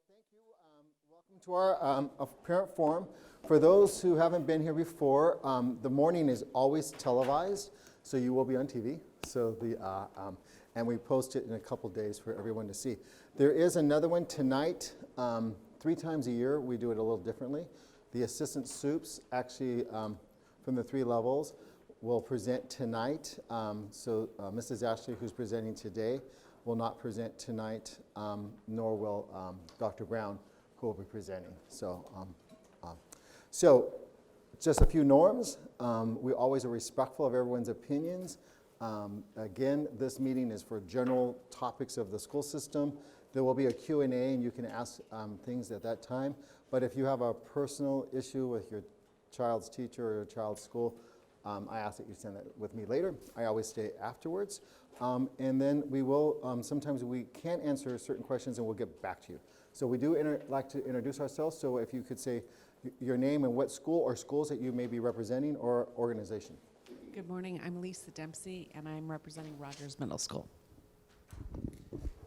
Thank you. Welcome to our parent forum. For those who haven't been here before, the morning is always televised, so you will be on TV. So and we post it in a couple days for everyone to see. There is another one tonight. 3 times a year, we do it a little differently. The assistant soups, actually, from the 3 levels, will present tonight. So Mrs. Ashley, who's presenting today, will not present tonight, nor will Dr. Brown, who will be presenting. So just a few norms. We always are respectful of everyone's opinions. Again, this meeting is for general topics of the school system. There will be a Q&A, and you can ask things at that time. But if you have a personal issue with your child's teacher or your child's school, I ask that you send that with me later. I always stay afterwards. And then we will, sometimes we can't answer certain questions and we'll get back to you. So we do like to introduce ourselves. So if you could say your name and what school or schools that you may be representing or organization. Good morning, I'm Lisa Dempsey and I'm representing Rogers Middle School.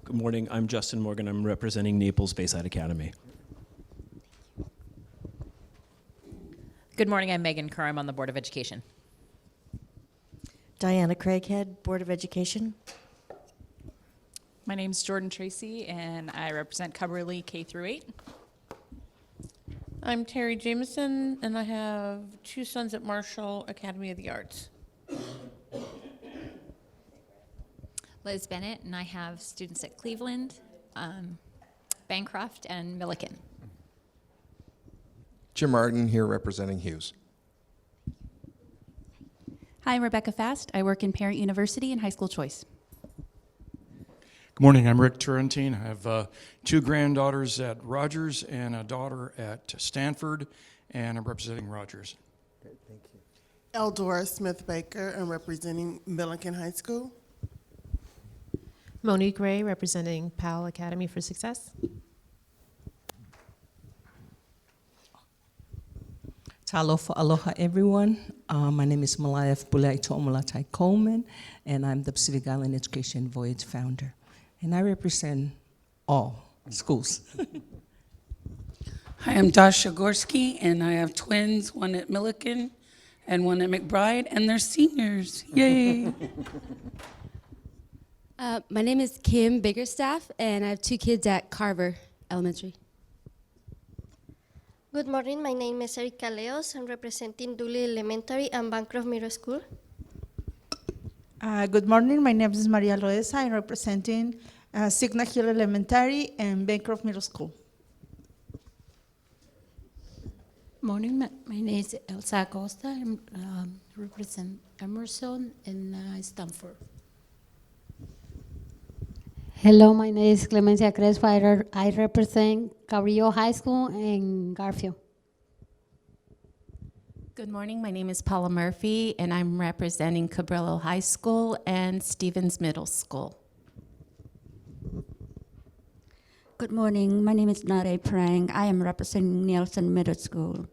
Good morning, I'm Justin Morgan. I'm representing Naples Bayside Academy. Good morning, I'm Megan Kerr. I'm on the Board of Education. Diana Craighead, Board of Education. My name's Jordan Tracy, and I represent Cumberly K through 8. I'm Terry Jameson, and I have 2 sons at Marshall Academy of the Arts. Liz Bennett, and I have students at Cleveland, Bancroft, and Milliken. Jim Martin here representing Hughes. Hi, I'm Rebecca Fast. I work in Parent University and High School Choice. Good morning, I'm Rick Turrentine. I have 2 granddaughters at Rogers and a daughter at Stanford, and I'm representing Rogers. Great, thank you. Eldora Smith-Baker, I'm representing Milliken High School. Monique Ray, representing Powell Academy for Success. Talofa aloha, everyone. My name is Malaya Fulai To'omalatai Coleman, and I'm the Pacific Island Education Voyage founder. And I represent all schools. Hi, I'm Dasha Gorski, and I have twins, one at Milliken and one at McBride, and they're seniors. Yay! My name is Kim Biggerstaff, and I have 2 kids at Carver Elementary. Good morning, my name is Erika Leos. I'm representing Dooley Elementary and Bancroft Middle School. Good morning, my name is Maria Loesa. I'm representing Signa Hill Elementary and Bancroft Middle School. Morning, my name is Elsa Acosta. I represent Emerson and Stanford. Hello, my name is Clemencia Crespo. I represent Cabrillo High School and Garfield. Good morning, my name is Paula Murphy, and I'm representing Cabrillo High School and Stevens Middle School. Good morning, my name is Nare Prang. I am representing Nielsen Middle School.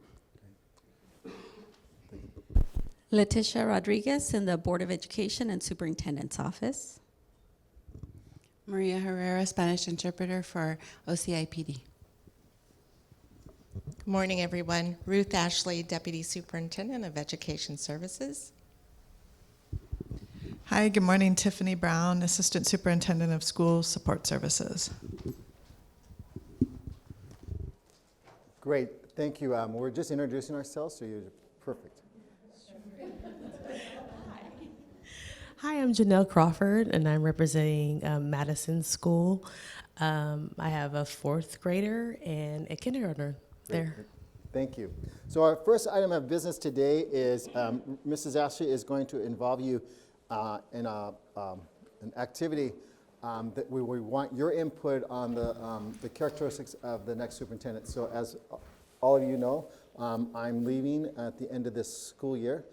Leticia Rodriguez in the Board of Education and Superintendent's Office. Maria Herrera, Spanish interpreter for OCIPD. Good morning, everyone. Ruth Ashley, Deputy Superintendent of Education Services. Hi, good morning. Tiffany Brown, Assistant Superintendent of School Support Services. Great, thank you. We're just introducing ourselves, so you're perfect. Hi, I'm Janelle Crawford, and I'm representing Madison School. I have a 4th grader and a kindergartner there. Thank you. So our first item of business today is Mrs. Ashley is going to involve you in an activity that we want your input on the characteristics of the next superintendent. So as all of you know, I'm leaving at the end of this school year.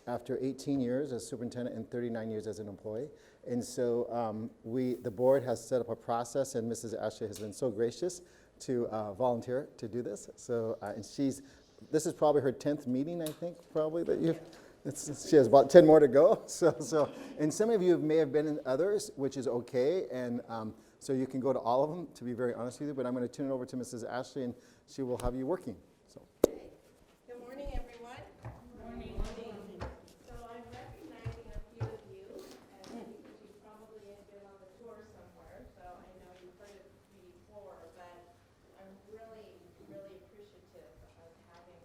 After 18 years as superintendent and 39 years as an employee. And so the board has set up a process, and Mrs. Ashley has been so gracious to volunteer to do this. So, and this is probably her 10th meeting, I think, probably, that she has about 10 more to go. And some of you may have been in others, which is okay, So you can go to all of them, to be very honest with you, but I'm going to turn it over to Mrs. Ashley, and she will have you working. So. Good morning, everyone. Good morning. So I'm recognizing a few of you, and because you probably have been on the tour somewhere, so I know you've heard of me before, but I'm really, really appreciative of having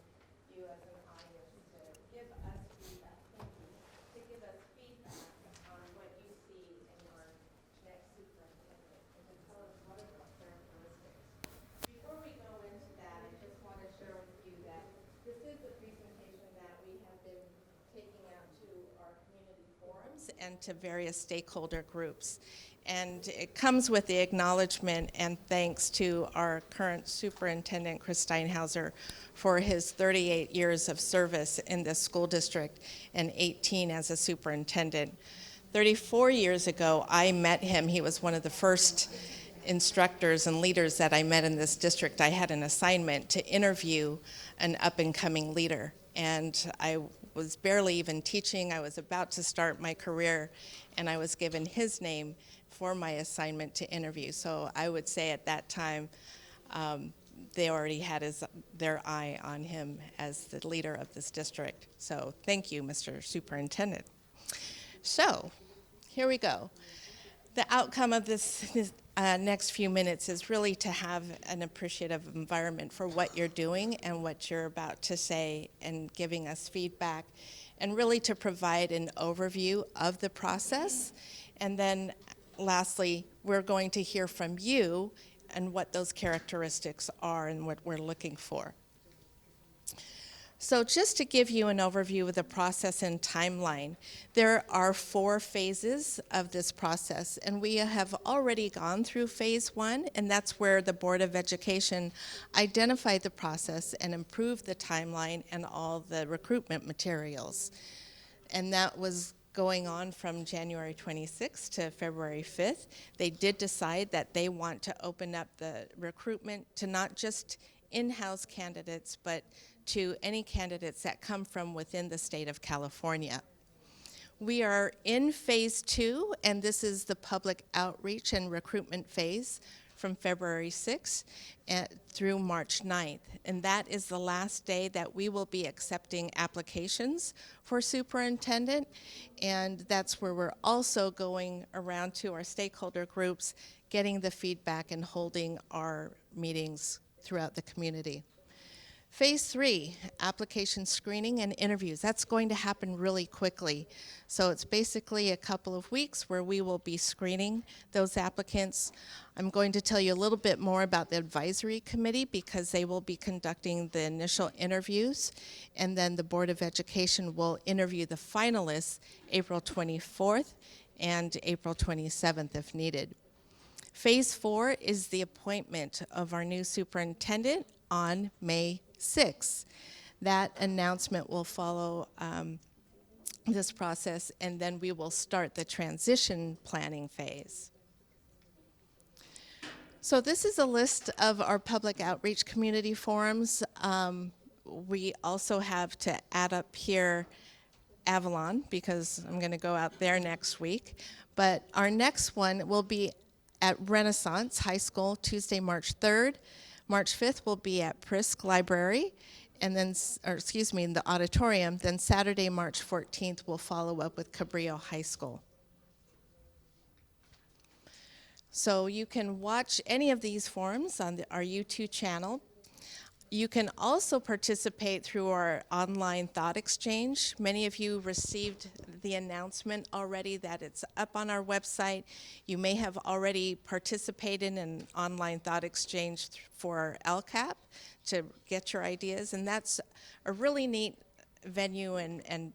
you as an audience to give us feedback. Thank you. To give us feedback on what you see in our next superintendent, and to tell us what are the characteristics. Before we go into that, I just want to share with you that this is a presentation that we have been taking out to our community forums and to various stakeholder groups. And it comes with the acknowledgement and thanks to our current superintendent, Chris Steinhauser, for his 38 years of service in this school district and 18 as a superintendent. 34 years ago, I met him. He was one of the first instructors and leaders that I met in this district. I had an assignment to interview an up-and-coming leader, and I was barely even teaching. I was about to start my career, and I was given his name for my assignment to interview. So I would say at that time, they already had their eye on him as the leader of this district. So thank you, Mr. Superintendent. So here we go. The outcome of this next few minutes is really to have an appreciative environment for what you're doing and what you're about to say and giving us feedback, and really to provide an overview of the process. And then lastly, we're going to hear from you and what those characteristics are and what we're looking for. So just to give you an overview of the process and timeline, there are 4 phases of this process, and we have already gone through phase 1, and that's where the Board of Education identified the process and improved the timeline and all the recruitment materials. And that was going on from January 26th to February 5th. They did decide that they want to open up the recruitment to not just in-house candidates, but to any candidates that come from within the state of California. We are in phase 2, and this is the public outreach and recruitment phase from February 6th through March 9th. And that is the last day that we will be accepting applications for superintendent. And that's where we're also going around to our stakeholder groups, getting the feedback and holding our meetings throughout the community. Phase 3, application screening and interviews. That's going to happen really quickly. So it's basically a couple of weeks where we will be screening those applicants. I'm going to tell you a little bit more about the advisory committee because they will be conducting the initial interviews, and then the Board of Education will interview the finalists April 24th and April 27th if needed. Phase 4 is the appointment of our new superintendent on May 6th. That announcement will follow this process, and then we will start the transition planning phase. So this is a list of our public outreach community forums. We also have to add up here Avalon because I'm going to go out there next week. But our next one will be at Renaissance High School, Tuesday, March 3rd. March 5th will be at Prisk Library, and then, in the auditorium. Then Saturday, March 14th, we'll follow up with Cabrillo High School. So you can watch any of these forums on our YouTube channel. You can also participate through our online thought exchange. Many of you received the announcement already that it's up on our website. You may have already participated in an online thought exchange for LCAP to get your ideas, and that's a really neat venue and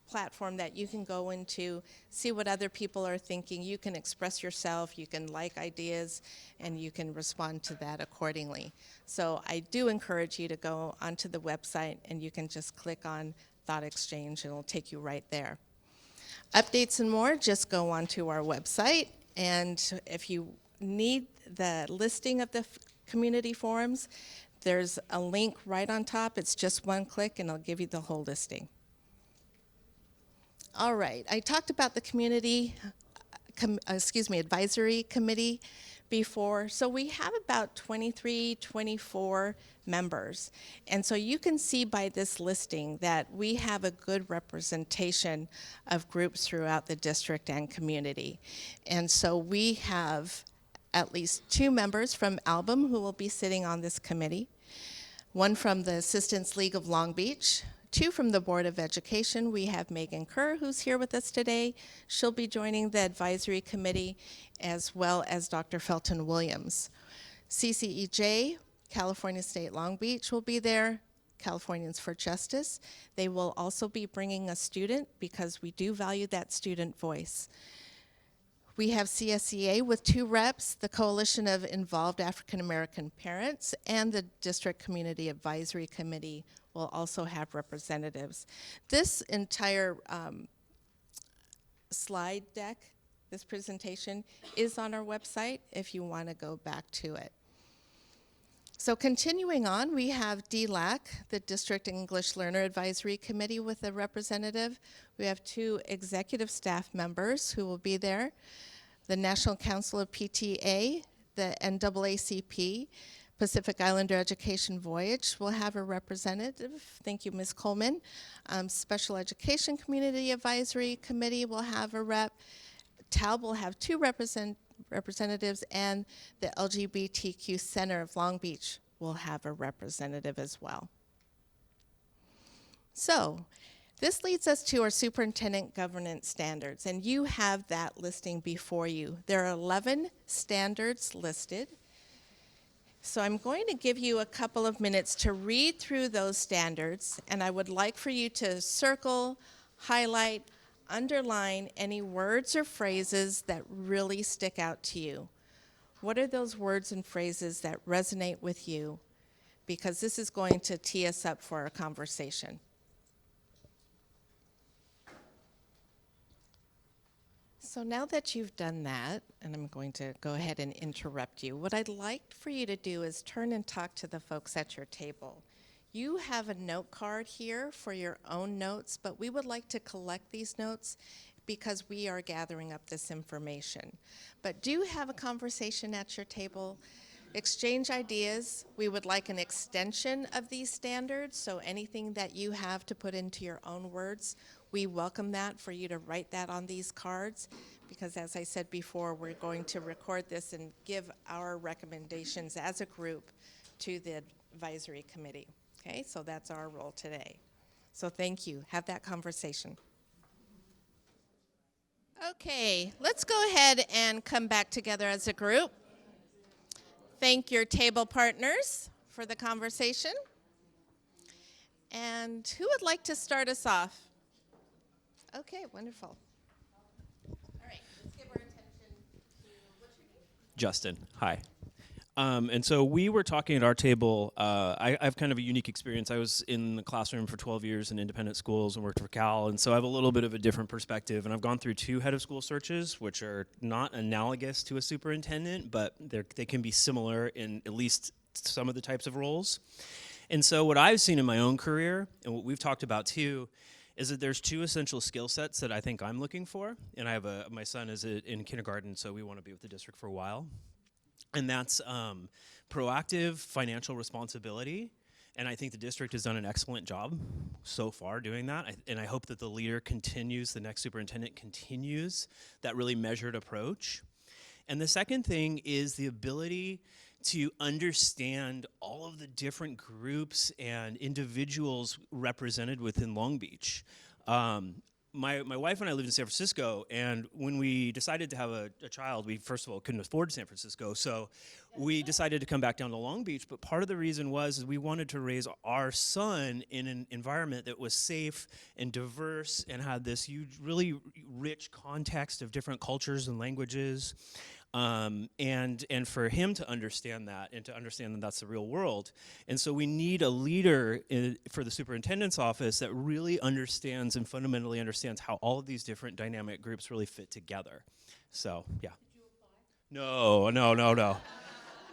platform that you can go into, see what other people are thinking. You can express yourself, you can like ideas, and you can respond to that accordingly. So I do encourage you to go onto the website, and you can just click on Thought Exchange, and it'll take you right there. Updates and more, just go onto our website, and if you need the listing of the community forums, there's a link right on top. It's just one click, and it'll give you the whole listing. All right, I talked about the community, advisory committee before. So we have about 23, 24 members. And so you can see by this listing that we have a good representation of groups throughout the district and community. And so we have at least 2 members from Album who will be sitting on this committee, 1 from the Assistants League of Long Beach, 2 from the Board of Education. We have Megan Kerr, who's here with us today. She'll be joining the advisory committee, as well as Dr. Felton Williams. CCEJ, California State Long Beach, will be there. Californians for Justice. They will also be bringing a student because we do value that student voice. We have CSEA with 2 reps, the Coalition of Involved African American Parents, and the District Community Advisory Committee will also have representatives. This entire slide deck, this presentation, is on our website if you want to go back to it. So continuing on, we have DLAC, the District English Learner Advisory Committee, with a representative. We have 2 executive staff members who will be there. The National Council of PTA, the NAACP, Pacific Islander Education Voyage will have a representative. Thank you, Ms. Coleman. Special Education Community Advisory Committee will have a rep. TALB will have 2 representatives, and the LGBTQ Center of Long Beach will have a representative as well. So this leads us to our superintendent governance standards, and you have that listing before you. There are 11 standards listed. So I'm going to give you a couple of minutes to read through those standards, and I would like for you to circle, highlight, underline any words or phrases that really stick out to you. What are those words and phrases that resonate with you? Because this is going to tee us up for a conversation. So now that you've done that, and I'm going to go ahead and interrupt you, what I'd like for you to do is turn and talk to the folks at your table. You have a note card here for your own notes, but we would like to collect these notes because we are gathering up this information. But do have a conversation at your table. Exchange ideas. We would like an extension of these standards, so anything that you have to put into your own words, we welcome that for you to write that on these cards, because as I said before, we're going to record this and give our recommendations as a group to the advisory committee. Okay, so that's our role today. So thank you. Have that conversation. Okay, let's go ahead and come back together as a group. Thank your table partners for the conversation. And who would like to start us off? Okay, wonderful. All right, let's give our attention to, what's your name? Justin, hi. And so we were talking at our table. I have kind of a unique experience. I was in the classroom for 12 years in independent schools and worked for Cal, and so I have a little bit of a different perspective. And I've gone through 2 head of school searches, which are not analogous to a superintendent, but they can be similar in at least some of the types of roles. And so what I've seen in my own career, and what we've talked about too, is that there's 2 essential skill sets that I think I'm looking for. And I have my son is in kindergarten, so we want to be with the district for a while. And that's proactive financial responsibility. And I think the district has done an excellent job so far doing that. And I hope that the leader continues, the next superintendent continues that really measured approach. And the second thing is the ability to understand all of the different groups and individuals represented within Long Beach. My wife and I lived in San Francisco, and when we decided to have a child, we first of all couldn't afford San Francisco, so we decided to come back down to Long Beach. But part of the reason was we wanted to raise our son in an environment that was safe and diverse and had this huge, really rich context of different cultures and languages. And for him to understand that and to understand that that's the real world. And so we need a leader for the superintendent's office that really understands and fundamentally understands how all of these different dynamic groups really fit together. So, yeah. Did you apply?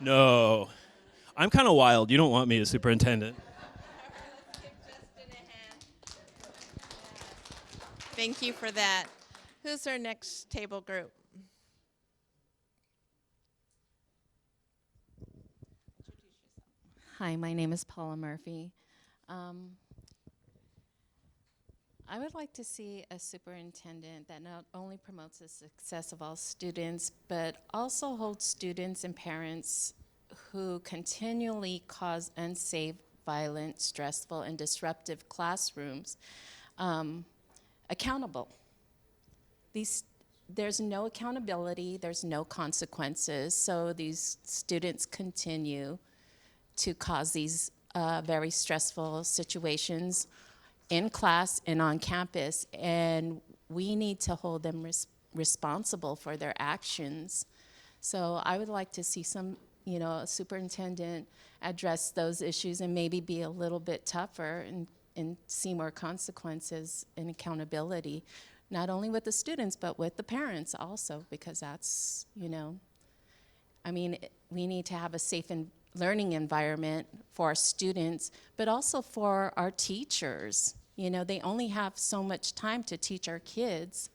No. I'm kind of wild. You don't want me as superintendent. Let's give Justin a hand. Thank you for that. Who's our next table group? Hi, my name is Paula Murphy. I would like to see a superintendent that not only promotes the success of all students, but also holds students and parents who continually cause unsafe, violent, stressful, and disruptive classrooms accountable. There's no accountability, there's no consequences, so these students continue to cause these very stressful situations in class and on campus, and we need to hold them responsible for their actions. So I would like to see some, a superintendent address those issues and maybe be a little bit tougher and see more consequences and accountability, not only with the students, but with the parents also, because that's, we need to have a safe and learning environment for our students, but also for our teachers. They only have so much time to teach our kids.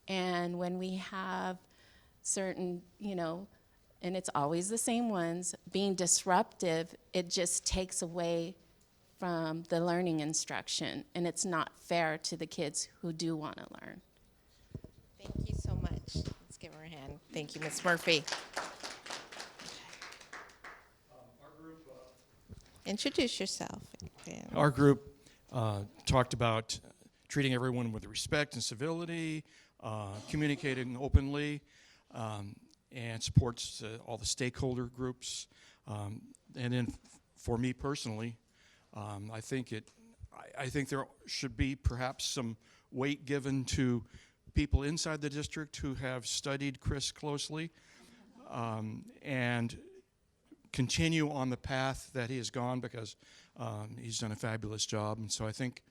And when we have certain, and it's always the same ones, being disruptive, it just takes away from the learning instruction. And it's not fair to the kids who do want to learn. Thank you so much. Let's give her a hand. Thank you, Ms. Murphy. Introduce yourself. Our group talked about treating everyone with respect and civility, communicating openly, and supports all the stakeholder groups. And then for me personally, I think there should be perhaps some weight given to people inside the district who have studied Chris closely and continue on the path that he has gone, because he's done a fabulous job. And so I think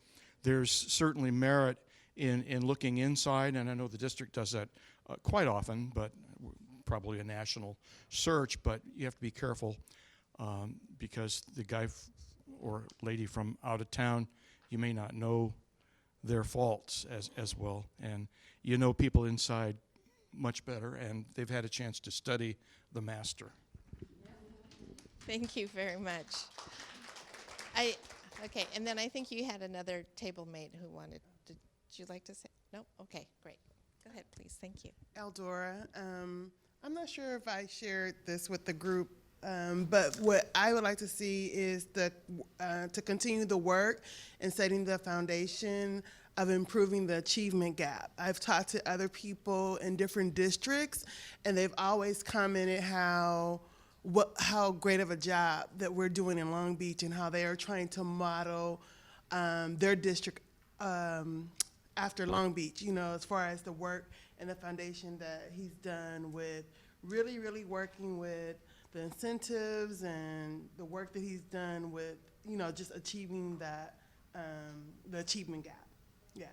there's certainly merit in looking inside, and I know the district does that quite often, but probably a national search, but you have to be careful because the guy or lady from out of town, you may not know their faults as well, and people inside much better, and they've had a chance to study the master. Thank you very much. Okay, and then I think you had another table mate who wanted. Did you like to say? No? Okay, great. Go ahead, please. Thank you. Eldora. I'm not sure if I shared this with the group, but what I would like to see is to continue the work and setting the foundation of improving the achievement gap. I've talked to other people in different districts, and they've always commented how great of a job that we're doing in Long Beach, and how they are trying to model their district after Long Beach, as far as the work and the foundation that he's done with really working with the incentives and the work that he's done with, just achieving that, the achievement gap. Yeah.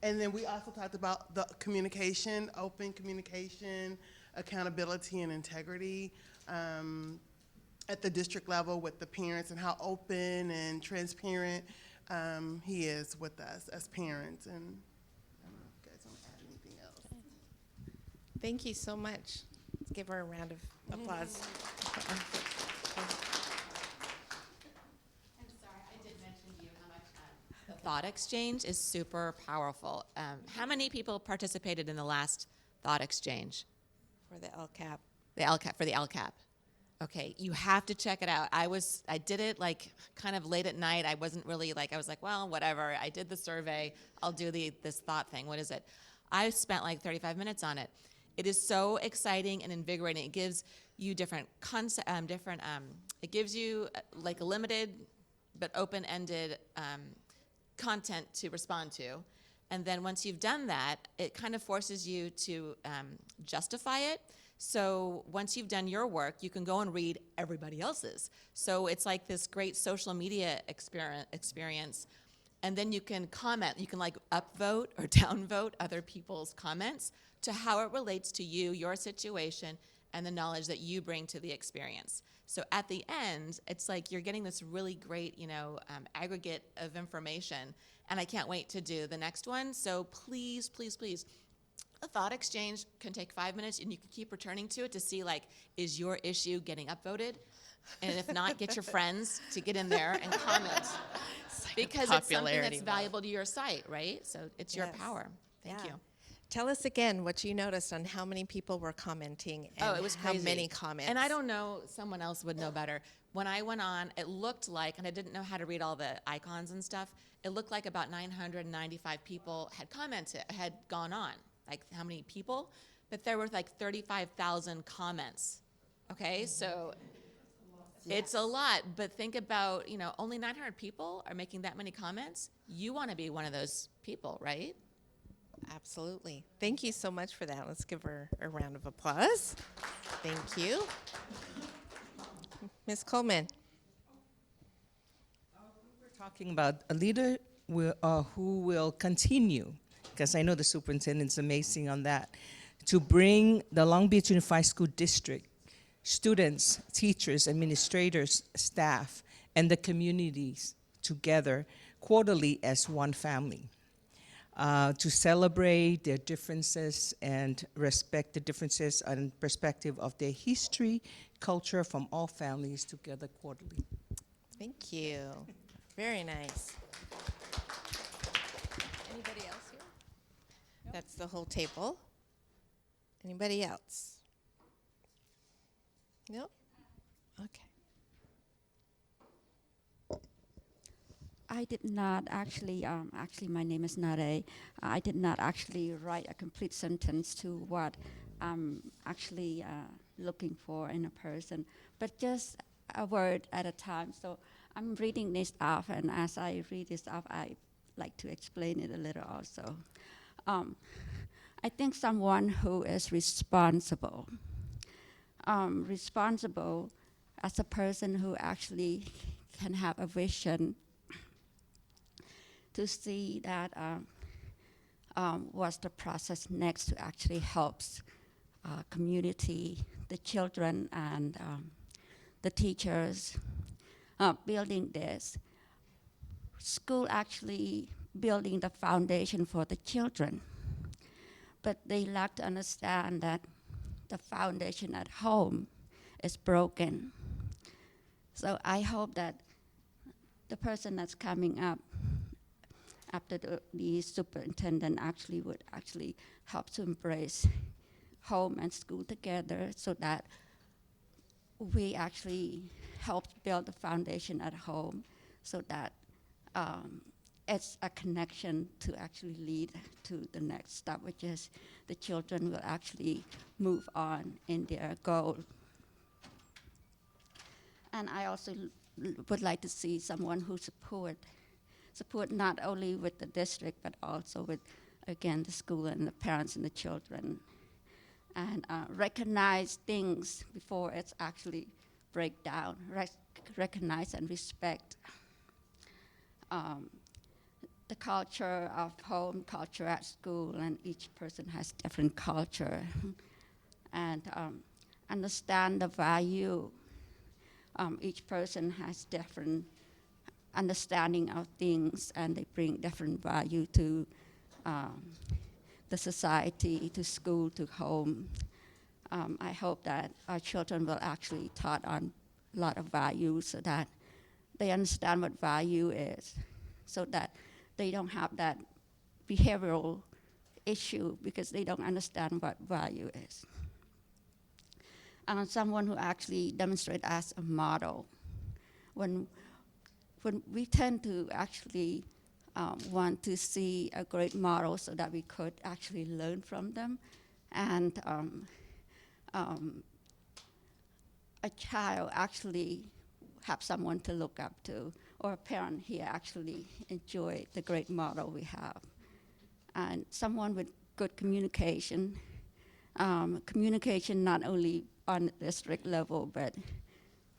And then we also talked about the communication, open communication, accountability and integrity at the district level with the parents, and how open and transparent he is with us as parents. And I don't know if you guys want to add anything else. Thank you so much. Let's give her a round of applause. I'm sorry, I did mention to you how much the thought exchange is super powerful. How many people participated in the last thought exchange? For the LCAP. For the LCAP. Okay, you have to check it out. I did it like kind of late at night. I wasn't really I was like, well, whatever. I did the survey. It I spent like 35 minutes on it. It is so exciting and invigorating. It gives you different it gives you like a limited but open-ended content to respond to. And then once you've done that, it kind of forces you to justify it. So once you've done your work, you can go and read everybody else's. So it's like this great social media experience. And then you can comment. You can upvote or downvote other people's comments to how it relates to you, your situation, and the knowledge that you bring to the experience. So at the end, it's like you're getting this really great, aggregate of information. And I can't wait to do the next one. So please, please, please, a thought exchange can take 5 minutes, and you can keep returning to it to see, like, is your issue getting upvoted? And if not, get your friends to get in there and comment. Because it's something that's valuable to your site, right? So it's your power. Thank you. Tell us again what you noticed on how many people were commenting and It was how crazy. many comments. And I don't know, someone else would know better. When I went on, it looked like, and I didn't know how to read all the icons and stuff, it looked like about 995 people had commented, had gone on. Like, how many people? But there were like 35,000 comments. Okay, so it's a lot, but think about, only 900 people are making that many comments. You want to be one of those people, right? Absolutely. Thank you so much for that. Let's give her a round of applause. Thank you. Ms. Coleman. We're talking about a leader who will continue, because I know the superintendent's amazing on that, to bring the Long Beach Unified School District, students, teachers, administrators, staff, and the communities together quarterly as one family. To celebrate their differences and respect the differences and perspective of their history, culture from all families together quarterly. Thank you. Very nice. Anybody else here? That's the whole table. Anybody else? No? Okay. I did not actually, my name is Nare. I did not actually write a complete sentence to what I'm actually looking for in a person, but just a word at a time. So I'm reading this off, and as I read this off, I like to explain it a little also. I think someone who is responsible. Responsible as a person who actually can have a vision to see that what's the process next to actually helps community, the children, and the teachers building this. School actually building the foundation for the children, but they lack to understand that the foundation at home is broken. So I hope that the person that's coming up after the superintendent actually would actually help to embrace home and school together, so that we actually help build the foundation at home, so that it's a connection to actually lead to the next step, which is the children will actually move on in their goal. And I also would like to see someone who support not only with the district, but also with, again, the school and the parents and the children, and recognize things before it's actually break down, recognize and respect the culture of home, culture at school, and each person has different culture, and understand the value. Each person has different understanding of things, and they bring different value to the society, to school, to home. I hope that our children will actually taught on a lot of values, so that they understand what value is, so that they don't have that behavioral issue because they don't understand what value is. And someone who actually demonstrates as a model. When we tend to actually want to see a great model so that we could actually learn from them, and a child actually have someone to look up to, or a parent here actually enjoy the great model we have. And someone with good communication, communication not only on the district level, but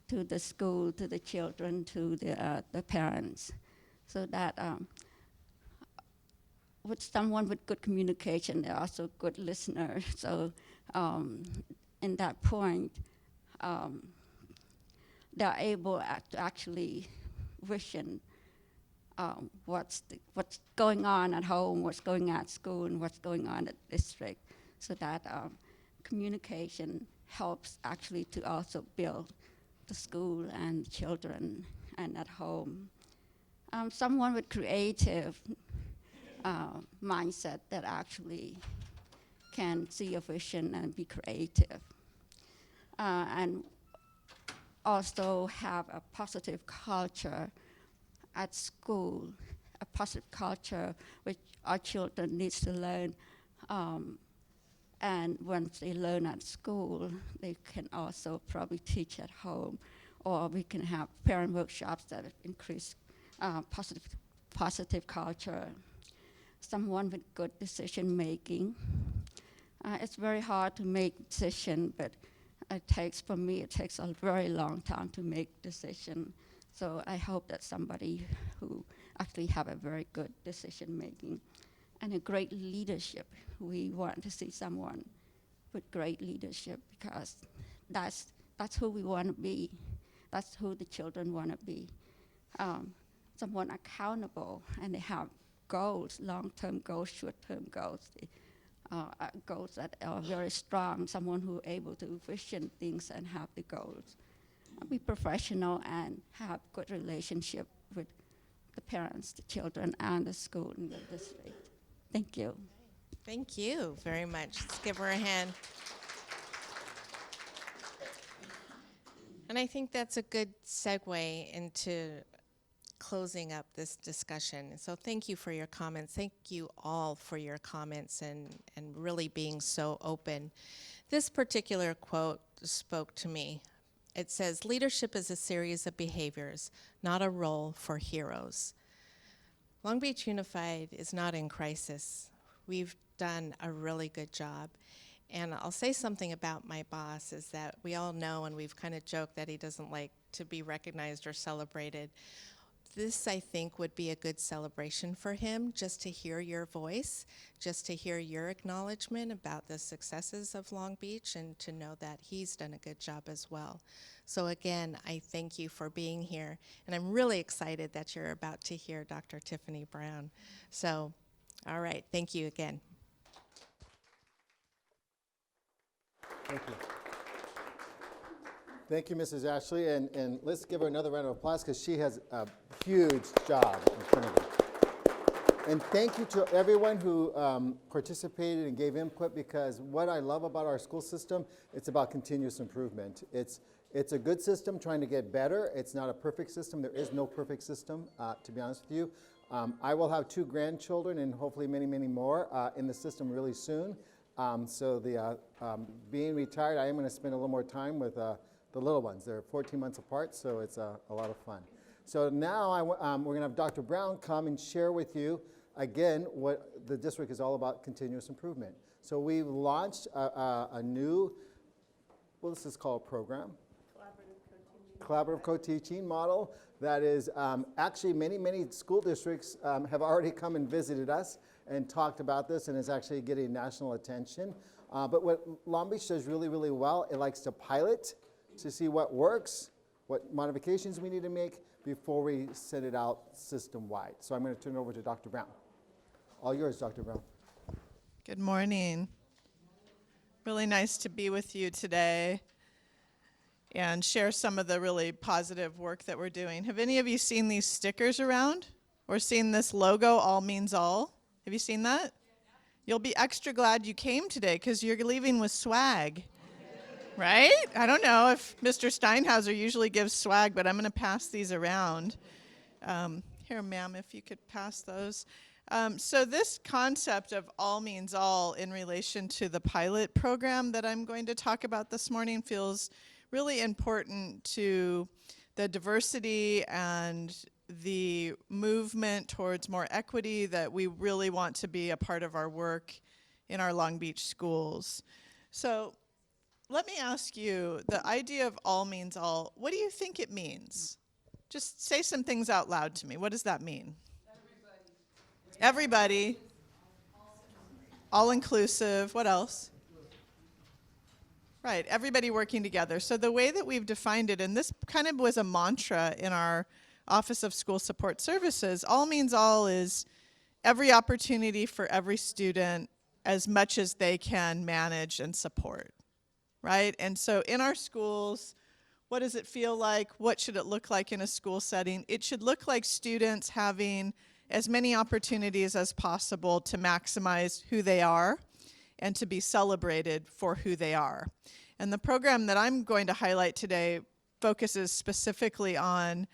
to the school, to the children, to the parents, so that with someone with good communication, they're also good listeners. So in that point, they're able to actually vision what's going on at home, what's going on at school, and what's going on at district. so that communication helps actually to also build the school and children and at home. Someone with creative mindset that actually can see a vision and be creative. And also have a positive culture at school, a positive culture which our children needs to learn. And once they learn at school, they can also probably teach at home, or we can have parent workshops that increase positive culture. Someone with good decision making. It's very hard to make decision, but it takes a very long time to make decision. So I hope that somebody who actually have a very good decision making and a great leadership. We want to see someone with great leadership, because that's who we want to be. That's who the children want to be. Someone accountable, and they have goals, long-term goals, short-term goals. Goals that are very strong, someone who is able to vision things and have the goals. Be professional and have good relationship with the parents, the children, and the school and the district. Thank you. Thank you very much. Let's give her a hand. And I think that's a good segue into closing up this discussion. So thank you for your comments. Thank you all for your comments and really being so open. This particular quote spoke to me. It says, "Leadership is a series of behaviors, not a role for heroes." Long Beach Unified is not in crisis. We've done a really good job. And I'll say something about my boss is that we all know, and we've kind of joked that he doesn't like to be recognized or celebrated. This, I think, would be a good celebration for him, just to hear your voice, just to hear your acknowledgement about the successes of Long Beach, and to know that he's done a good job as well. So again, I thank you for being here, and I'm really excited that you're about to hear Dr. Tiffany Brown. So, all right, thank you again. Thank you. Thank you, Mrs. Ashley, and let's give her another round of applause, because she has a huge job in front of her. And thank you to everyone who participated and gave input, because what I love about our school system, it's about continuous improvement. It's a good system trying to get better. It's not a perfect system. There is no perfect system, to be honest with you. I will have 2 grandchildren and hopefully many, many more in the system really soon. So being retired, I am going to spend a little more time with the little ones. They're 14 months apart, so it's a lot of fun. So now we're going to have Dr. Brown come and share with you, again, what the district is all about: continuous improvement. So we've launched a new, well, this is called a program, collaborative co-teaching model that is actually many school districts have already come and visited us and talked about this, and is actually getting national attention. But what Long Beach does really, really well, it likes to pilot to see what works, what modifications we need to make before we send it out system-wide. So I'm going to turn it over to Dr. Brown. All yours, Dr. Brown. Good morning. Really nice to be with you today and share some of the really positive work that we're doing. Have any of you seen these stickers around or seen this logo, All Means All? Have you seen that? You'll be extra glad you came today, because you're leaving with swag, right? I don't know if Mr. Steinhauser usually gives swag, but I'm going to pass these around. Here, ma'am, if you could pass those. So this concept of all means all in relation to the pilot program that I'm going to talk about this morning feels really important to the diversity and the movement towards more equity that we really want to be a part of our work in our Long Beach schools. So let me ask you, the idea of all means all, what do you think it means? Just say some things out loud to me. What does that mean? Everybody. All inclusive. What else? Right, everybody working together. So the way that we've defined it, and this kind of was a mantra in our Office of School Support Services, all means all is every opportunity for every student as much as they can manage and support, right? And so in our schools, what does it feel like? What should it look like in a school setting? It should look like students having as many opportunities as possible to maximize who they are and to be celebrated for who they are. And the program that I'm going to highlight today focuses specifically on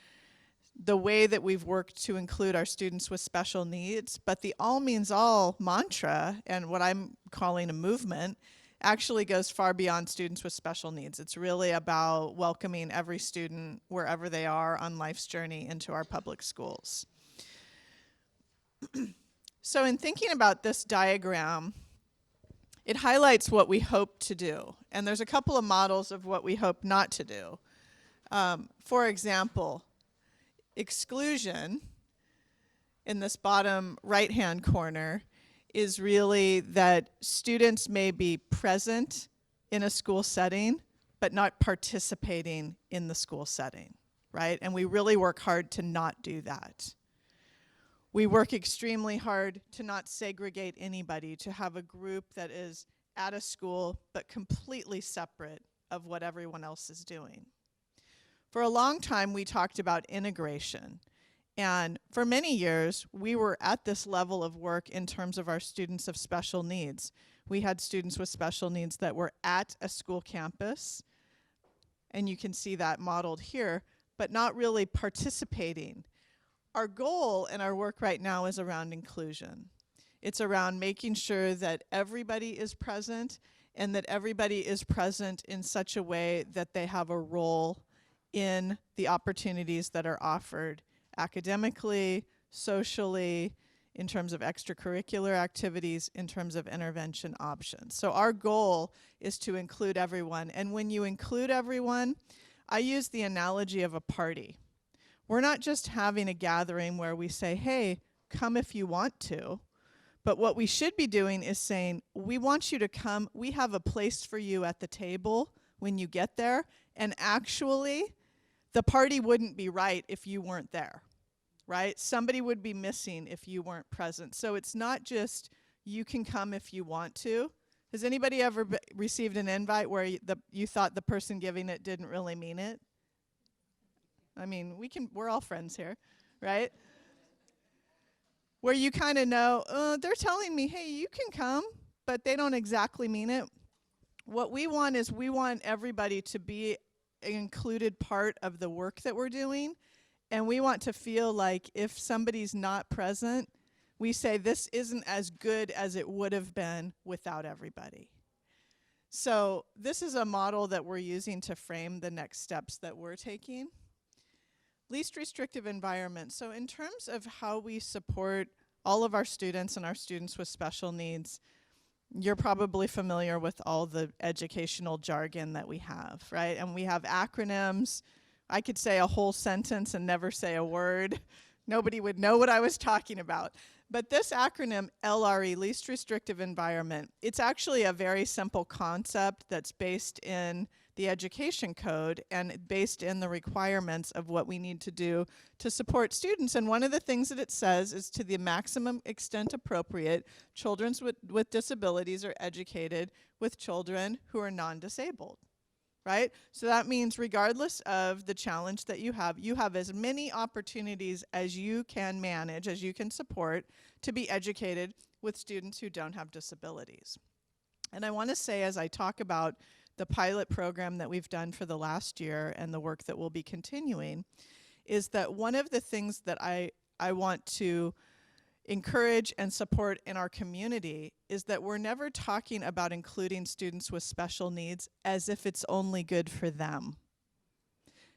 the way that we've worked to include our students with special needs, but the all means all mantra, and what I'm calling a movement, actually goes far beyond students with special needs. It's really about welcoming every student wherever they are on life's journey into our public schools. So in thinking about this diagram, it highlights what we hope to do. And there's a couple of models of what we hope not to do. For example, exclusion in this bottom right-hand corner is really that students may be present in a school setting, but not participating in the school setting, right? And we really work hard to not do that. We work extremely hard to not segregate anybody, to have a group that is at a school, but completely separate of what everyone else is doing. For a long time, we talked about integration. And for many years, we were at this level of work in terms of our students of special needs. We had students with special needs that were at a school campus, and you can see that modeled here, but not really participating. Our goal in our work right now is around inclusion. It's around making sure that everybody is present and that everybody is present in such a way that they have a role in the opportunities that are offered academically, socially, in terms of extracurricular activities, in terms of intervention options. So our goal is to include everyone. And when you include everyone, I use the analogy of a party. We're not just having a gathering where we say, hey, come if you want to. But what we should be doing is saying, we want you to come. We have a place for you at the table when you get there. And actually, the party wouldn't be right if you weren't there, right? Somebody would be missing if you weren't present. So it's not just you can come if you want to. Has anybody ever received an invite where you thought the person giving it didn't really mean it? I mean, we're all friends here, right? Where you kind of know, they're telling me, hey, you can come, but they don't exactly mean it. What we want is we want everybody to be included part of the work that we're doing, and we want to feel like if somebody's not present, we say this isn't as good as it would have been without everybody. So this is a model that we're using to frame the next steps that we're taking. Least restrictive environment. So in terms of how we support all of our students and our students with special needs, you're probably familiar with all the educational jargon that we have, right? And we have acronyms. I could say a whole sentence and never say a word. Nobody would know what I was talking about. But this acronym, LRE, Least Restrictive Environment, it's actually a very simple concept that's based in the education code and based in the requirements of what we need to do to support students. And one of the things that it says is, to the maximum extent appropriate, children with disabilities are educated with children who are non-disabled, right? So that means regardless of the challenge that you have as many opportunities as you can manage, as you can support, to be educated with students who don't have disabilities. And I want to say, as I talk about the pilot program that we've done for the last year and the work that we'll be continuing, is that one of the things that I want to encourage and support in our community is that we're never talking about including students with special needs as if it's only good for them.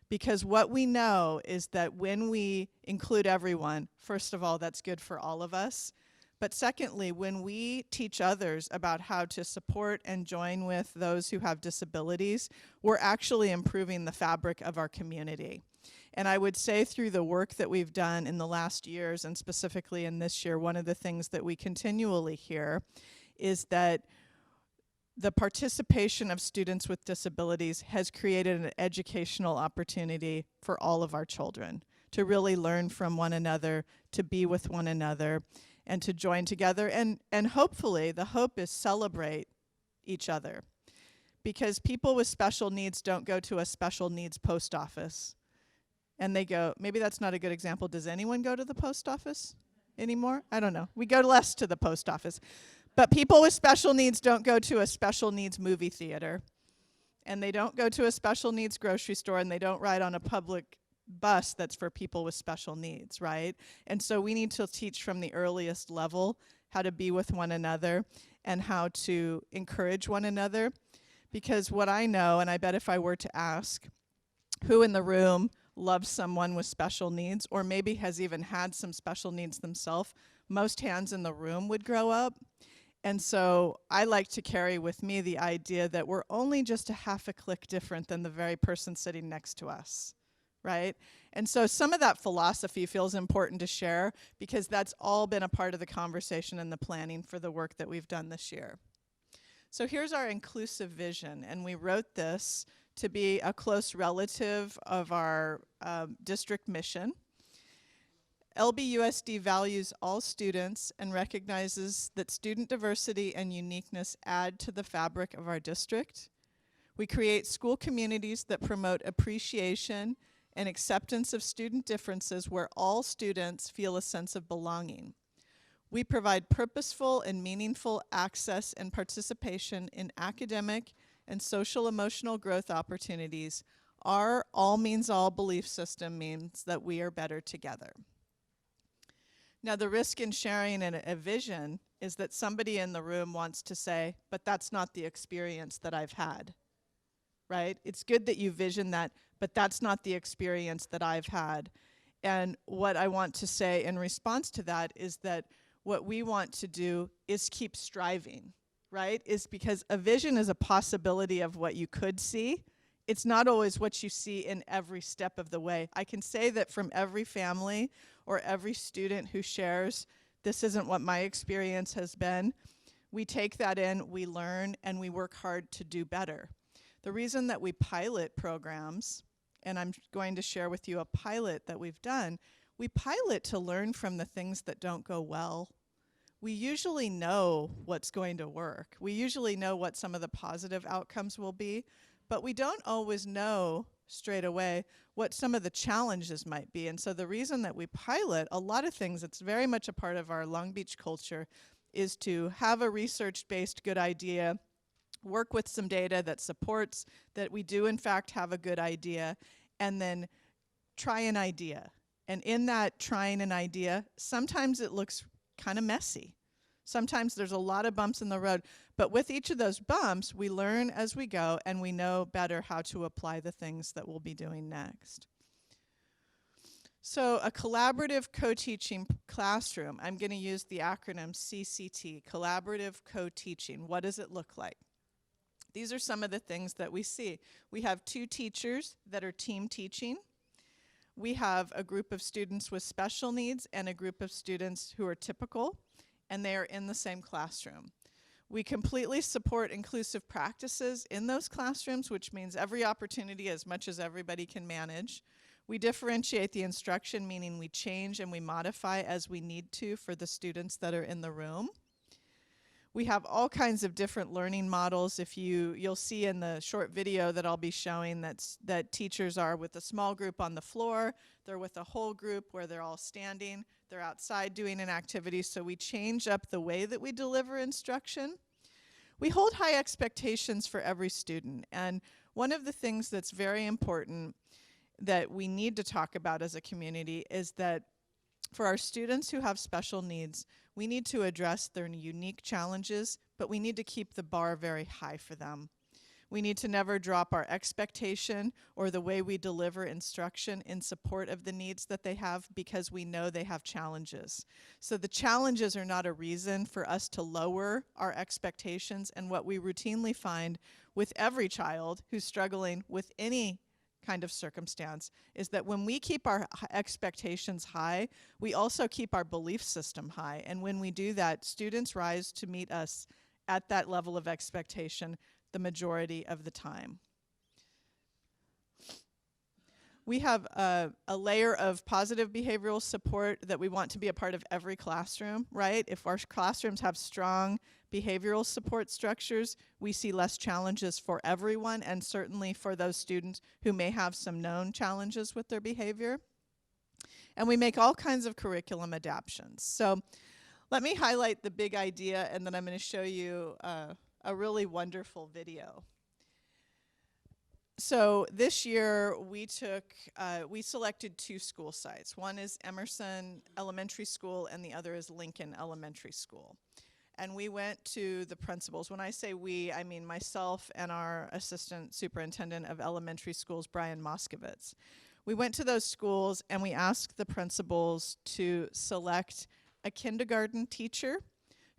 Because what we know is that when we include everyone, first of all, that's good for all of us. But secondly, when we teach others about how to support and join with those who have disabilities, we're actually improving the fabric of our community. And I would say through the work that we've done in the last years, and specifically in this year, one of the things that we continually hear is that the participation of students with disabilities has created an educational opportunity for all of our children to really learn from one another, to be with one another. and to join together. And hopefully, the hope is celebrate each other. Because people with special needs don't go to a special needs post office. And they go, maybe that's not a good example. Does anyone go to the post office anymore? I don't know. We go less to the post office. But people with special needs don't go to a special needs movie theater. And they don't go to a special needs grocery store, and they don't ride on a public bus that's for people with special needs, right? And so we need to teach from the earliest level how to be with one another and how to encourage one another. Because what I know, and I bet if I were to ask who in the room loves someone with special needs, or maybe has even had some special needs themselves, most hands in the room would grow up. And so I like to carry with me the idea that we're only just a half a click different than the very person sitting next to us, right? And so some of that philosophy feels important to share, because that's all been a part of the conversation and the planning for the work that we've done this year. So here's our inclusive vision, and we wrote this to be a close relative of our district mission. LBUSD values all students and recognizes that student diversity and uniqueness add to the fabric of our district. We create school communities that promote appreciation and acceptance of student differences, where all students feel a sense of belonging. We provide purposeful and meaningful access and participation in academic and social emotional growth opportunities. Our all means all belief system means that we are better together. Now, the risk in sharing a vision is that somebody in the room wants to say, but that's not the experience that I've had, right? It's good that you vision that, but that's not the experience that I've had. And what I want to say in response to that is that what we want to do is keep striving, right? Is because a vision is a possibility of what you could see. It's not always what you see in every step of the way. I can say that from every family or every student who shares, this isn't what my experience has been. We take that in, we learn, and we work hard to do better. The reason that we pilot programs, and I'm going to share with you a pilot that we've done, we pilot to learn from the things that don't go well. We usually know what's going to work. We usually know what some of the positive outcomes will be, but we don't always know straight away what some of the challenges might be. And so the reason that we pilot a lot of things, it's very much a part of our Long Beach culture, is to have a research-based good idea, work with some data that supports that we do in fact have a good idea, and then try an idea. And in that trying an idea, sometimes it looks kind of messy. Sometimes there's a lot of bumps in the road, but with each of those bumps, we learn as we go, and we know better how to apply the things that we'll be doing next. So a collaborative co-teaching classroom, I'm going to use the acronym CCT, collaborative co-teaching. What does it look like? These are some of the things that we see. We have 2 teachers that are team teaching. We have a group of students with special needs and a group of students who are typical, and they are in the same classroom. We completely support inclusive practices in those classrooms, which means every opportunity as much as everybody can manage. We differentiate the instruction, meaning we change and we modify as we need to for the students that are in the room. We have all kinds of different learning models. If you'll see in the short video that I'll be showing that teachers are with a small group on the floor, they're with a whole group where they're all standing, they're outside doing an activity, so we change up the way that we deliver instruction. We hold high expectations for every student, and one of the things that's very important that we need to talk about as a community is that for our students who have special needs, we need to address their unique challenges, but we need to keep the bar very high for them. We need to never drop our expectation or the way we deliver instruction in support of the needs that they have, because we know they have challenges. So the challenges are not a reason for us to lower our expectations, and what we routinely find with every child who's struggling with any kind of circumstance is that when we keep our expectations high, we also keep our belief system high. And when we do that, students rise to meet us at that level of expectation the majority of the time. We have a layer of positive behavioral support that we want to be a part of every classroom, right? If our classrooms have strong behavioral support structures, we see less challenges for everyone, and certainly for those students who may have some known challenges with their behavior. And we make all kinds of curriculum adaptations. So let me highlight the big idea, and then I'm going to show you a really wonderful video. So this year we selected 2 school sites. One is Emerson Elementary School and the other is Lincoln Elementary School. And we went to the principals. When I say we, I mean myself and our Assistant Superintendent of Elementary Schools, Brian Moskowitz. We went to those schools and we asked the principals to select a kindergarten teacher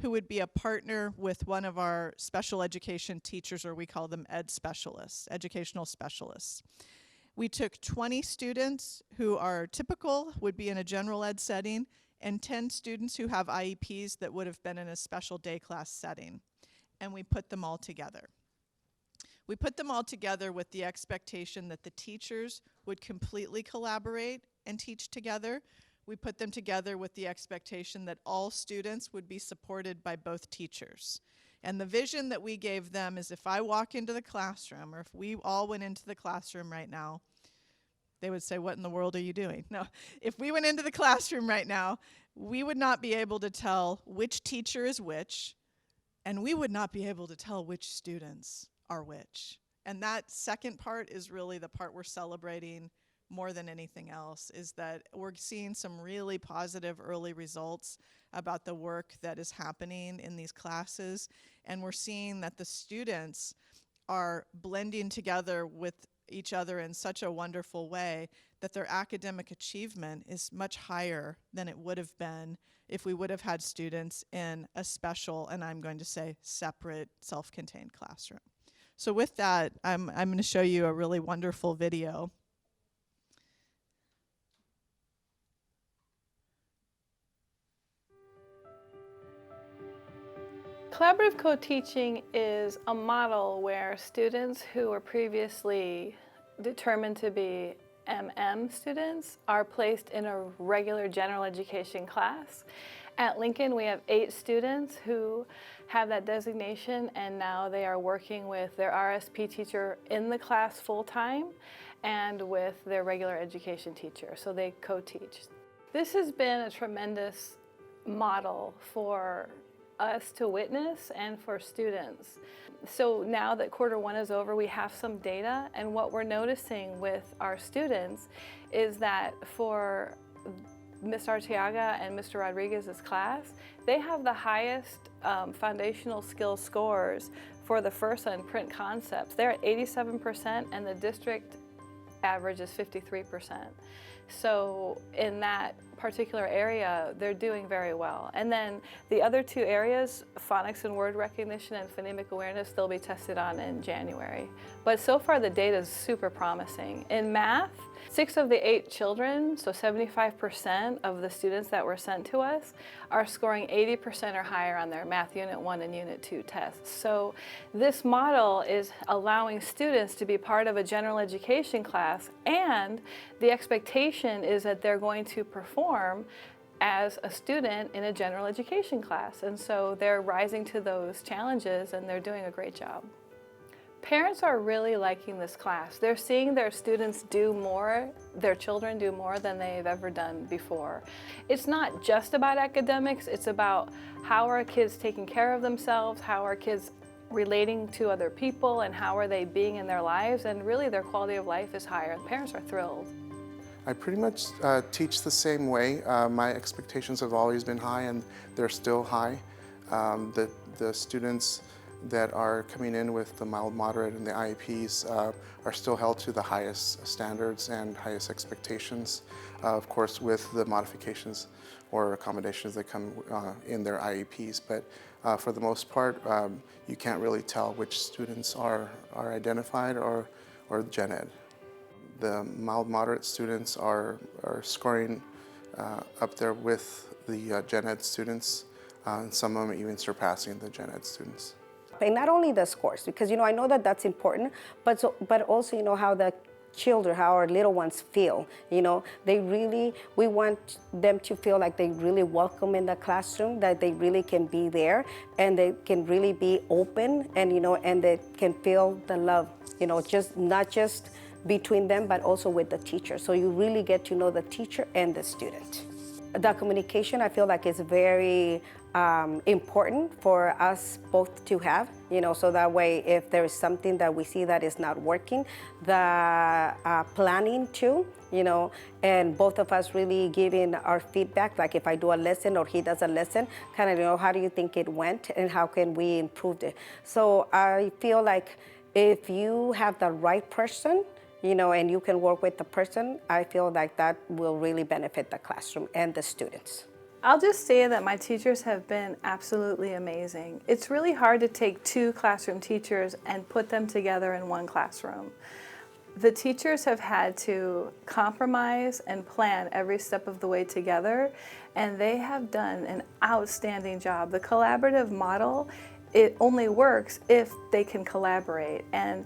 who would be a partner with one of our special education teachers, or we call them ed specialists, educational specialists. We took 20 students who are typical, would be in a general ed setting, and 10 students who have IEPs that would have been in a special day class setting. And we put them all together. We put them all together with the expectation that the teachers would completely collaborate and teach together. We put them together with the expectation that all students would be supported by both teachers. And the vision that we gave them is if I walk into the classroom, or if we all went into the classroom right now, they would say, "What in the world are you doing?" No, if we went into the classroom right now, we would not be able to tell which teacher is which, and we would not be able to tell which students are which. And that second part is really the part we're celebrating more than anything else, is that we're seeing some really positive early results about the work that is happening in these classes. And we're seeing that the students are blending together with each other in such a wonderful way that their academic achievement is much higher than it would have been if we would have had students in a special, and I'm going to say separate, self-contained classroom. So with that, I'm going to show you a really wonderful video. Collaborative co-teaching is a model where students who were previously determined to be MM students are placed in a regular general education class. At Lincoln, we have 8 students who have that designation, and now they are working with their RSP teacher in the class full-time and with their regular education teacher, so they co-teach. This has been a tremendous model for us to witness and for students. So now that Q1 is over, we have some data, and what we're noticing with our students is that for Ms. Arteaga and Mr. Rodriguez's class, they have the highest foundational skill scores for the FIRSA and print concepts. They're at 87%, and the district average is 53%. So in that particular area, they're doing very well. And then the other 2 areas, phonics and word recognition and phonemic awareness, they'll be tested on in January. But so far the data is super promising. In math, 6 of the 8 children, so 75% of the students that were sent to us, are scoring 80% or higher on their Math Unit 1 and Unit 2 tests. So this model is allowing students to be part of a general education class, and the expectation is that they're going to perform as a student in a general education class. And so they're rising to those challenges, and they're doing a great job. Parents are really liking this class. They're seeing their students do more, their children do more than they've ever done before. It's not just about academics, it's about how are kids taking care of themselves, how are kids relating to other people, and how are they being in their lives, and really their quality of life is higher. Parents are thrilled. I pretty much teach the same way. My expectations have always been high, and they're still high. The students that are coming in with the mild, moderate, and the IEPs are still held to the highest standards and highest expectations, of course with the modifications or accommodations that come in their IEPs. But for the most part, you can't really tell which students are identified or gen ed. The mild, moderate students are scoring up there with the gen ed students, and some of them even surpassing the gen ed students. And not only the scores, because I know that that's important, but also how the children, how our little ones feel. You know, we want them to feel like they really welcome in the classroom, that they really can be there, and they can really be open, and and they can feel the love, not just between them, but also with the teacher. So you really get to know the teacher and the student. The communication, I feel like, is very important for us both to have, so that way if there is something that we see that is not working, the planning too, and both of us really giving our feedback, like if I do a lesson or he does a lesson, kind of, how do you think it went and how can we improve it? So I feel like if you have the right person, and you can work with the person, I feel like that will really benefit the classroom and the students. I'll just say that my teachers have been absolutely amazing. It's really hard to take two classroom teachers and put them together in one classroom. The teachers have had to compromise and plan every step of the way together, and they have done an outstanding job. The collaborative model, it only works if they can collaborate, and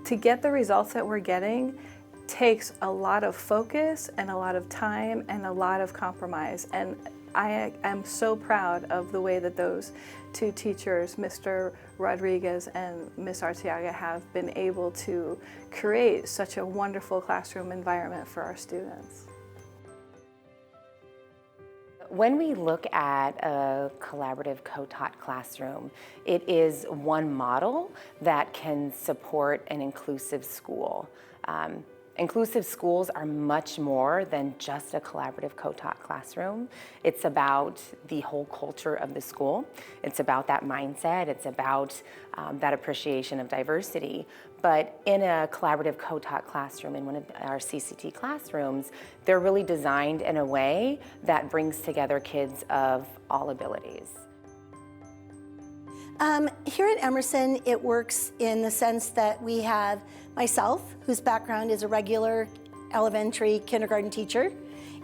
to get the results that we're getting takes a lot of focus and a lot of time and a lot of compromise. And I am so proud of the way that those two teachers, Mr. Rodriguez and Ms. Arteaga, have been able to create such a wonderful classroom environment for our students. When we look at a collaborative co-taught classroom, it is one model that can support an inclusive school. Inclusive schools are much more than just a collaborative co-taught classroom. It's about the whole culture of the school. It's about that mindset. It's about that appreciation of diversity. But in a collaborative co-taught classroom, in one of our CCT classrooms, they're really designed in a way that brings together kids of all abilities. Here at Emerson, it works in the sense that we have myself, whose background is a regular elementary kindergarten teacher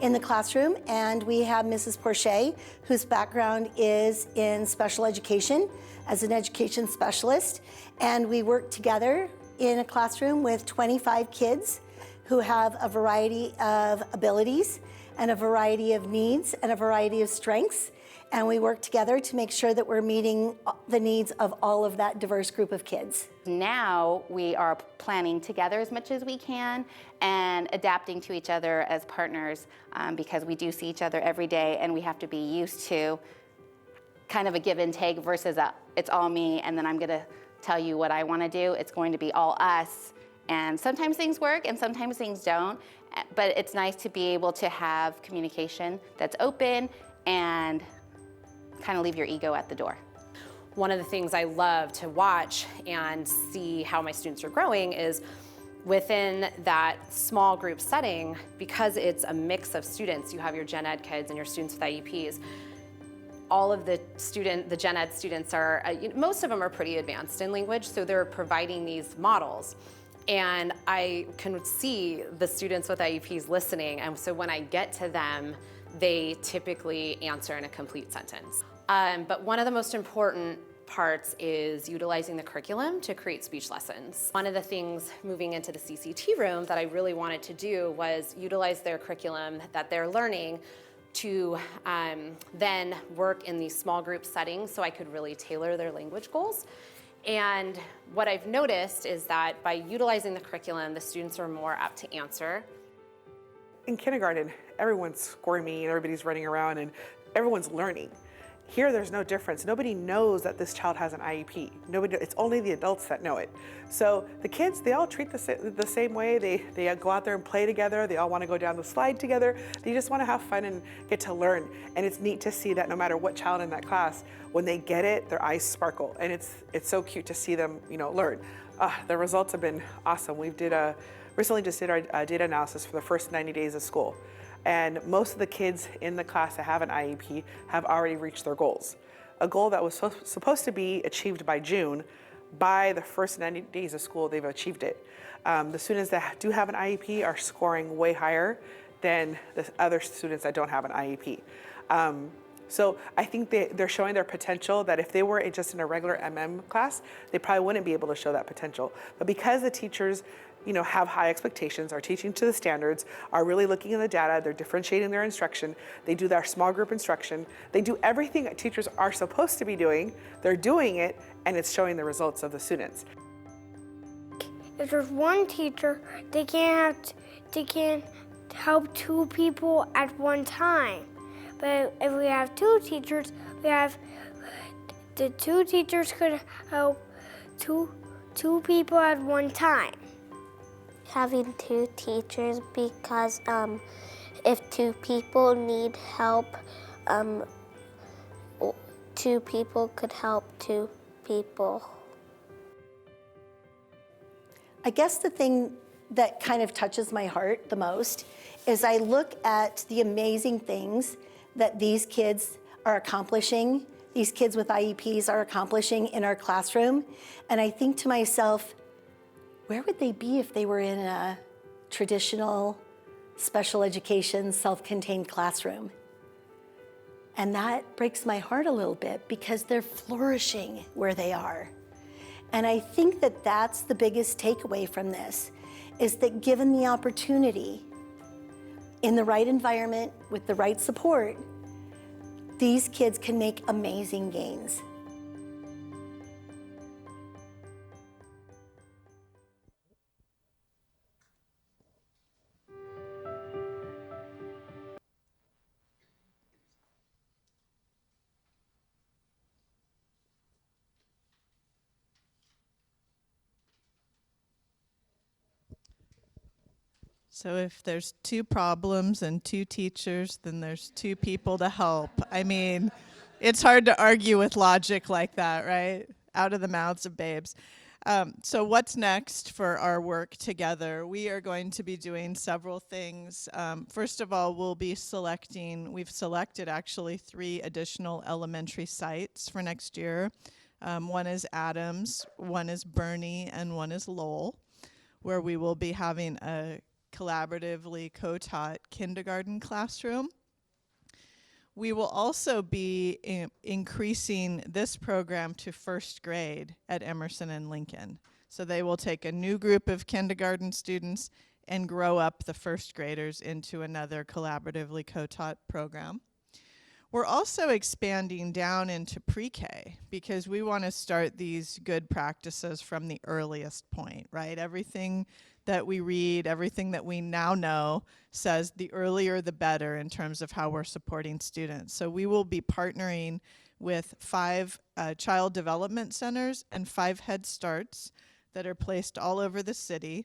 in the classroom, and we have Mrs. Porcher, whose background is in special education as an education specialist, and we work together in a classroom with 25 kids who have a variety of abilities and a variety of needs and a variety of strengths. And we work together to make sure that we're meeting the needs of all of that diverse group of kids. Now we are planning together as much as we can and adapting to each other as partners because we do see each other every day, and we have to be used to kind of a give and take versus it's all me and then I'm gonna tell you what I wanna do. It's going to be all us. And sometimes things work and sometimes things don't, but it's nice to be able to have communication that's open and kind of leave your ego at the door. One of the things I love to watch and see how my students are growing is within that small group setting, because it's a mix of students, you have your gen ed kids and your students with IEPs, all of the gen ed students are, most of them are pretty advanced in language, so they're providing these models. And I can see the students with IEPs listening, and so when I get to them, they typically answer in a complete sentence. But one of the most important parts is utilizing the curriculum to create speech lessons. One of the things moving into the CCT room that I really wanted to do was utilize their curriculum that they're learning to then work in these small group settings so I could really tailor their language goals. And what I've noticed is that by utilizing the curriculum, the students are more apt to answer. In kindergarten, everyone's squirmy and everybody's running around and everyone's learning. Here, there's no difference. Nobody knows that this child has an IEP. It's only the adults that know it. So the kids, they all treat the same way. They go out there and play together. They all want to go down the slide together. They just want to have fun and get to learn. And it's neat to see that no matter what child in that class, when they get it, their eyes sparkle. And it's so cute to see them, learn. The results have been awesome. We recently just did our data analysis for the first 90 days of school. And most of the kids in the class that have an IEP have already reached their goals. A goal that was supposed to be achieved by June, by the first 90 days of school, they've achieved it. The students that do have an IEP are scoring way higher than the other students that don't have an IEP. So I think they're showing their potential that if they were just in a regular MM class, they probably wouldn't be able to show that potential. But because the teachers have high expectations, are teaching to the standards, are really looking at the data, they're differentiating their instruction, they do their small group instruction, they do everything that teachers are supposed to be doing, they're doing it, and it's showing the results of the students. If there's one teacher, they can't help two people at one time. But if we have two teachers, the two teachers could help two people at one time. Having two teachers, because if two people need help, two people could help two people. I guess the thing that kind of touches my heart the most is I look at the amazing things that these kids are accomplishing, these kids with IEPs are accomplishing in our classroom, and I think to myself, where would they be if they were in a traditional special education, self-contained classroom? And that breaks my heart a little bit because they're flourishing where they are. And I think that that's the biggest takeaway from this, is that given the opportunity, in the right environment, with the right support, these kids can make amazing gains. So if there's two problems and two teachers, then there's two people to help. I mean, it's hard to argue with logic like that, right? Out of the mouths of babes. So what's next for our work together? We are going to be doing several things. First of all, we've selected actually 3 additional elementary sites for next year. One is Adams, one is Bernie, and one is Lowell, where we will be having a collaboratively co-taught kindergarten classroom. We will also be increasing this program to first grade at Emerson and Lincoln. So they will take a new group of kindergarten students and grow up the first graders into another collaboratively co-taught program. We're also expanding down into pre-K because we want to start these good practices from the earliest point, right? Everything that we read, everything that we now know says the earlier the better in terms of how we're supporting students. So we will be partnering with 5 child development centers and 5 Head Starts that are placed all over the city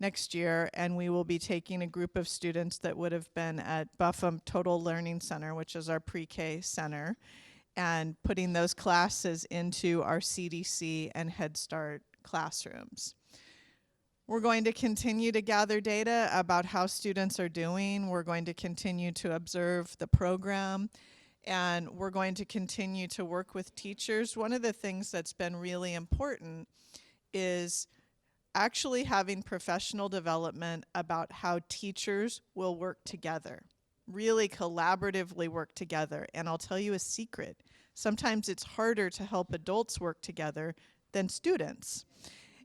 next year, and we will be taking a group of students that would have been at Buffum Total Learning Center, which is our pre-K center, and putting those classes into our CDC and Head Start classrooms. We're going to continue to gather data about how students are doing. We're going to continue to observe the program, and we're going to continue to work with teachers. One of the things that's been really important is actually having professional development about how teachers will work together, really collaboratively work together. And I'll tell you a secret. Sometimes it's harder to help adults work together than students.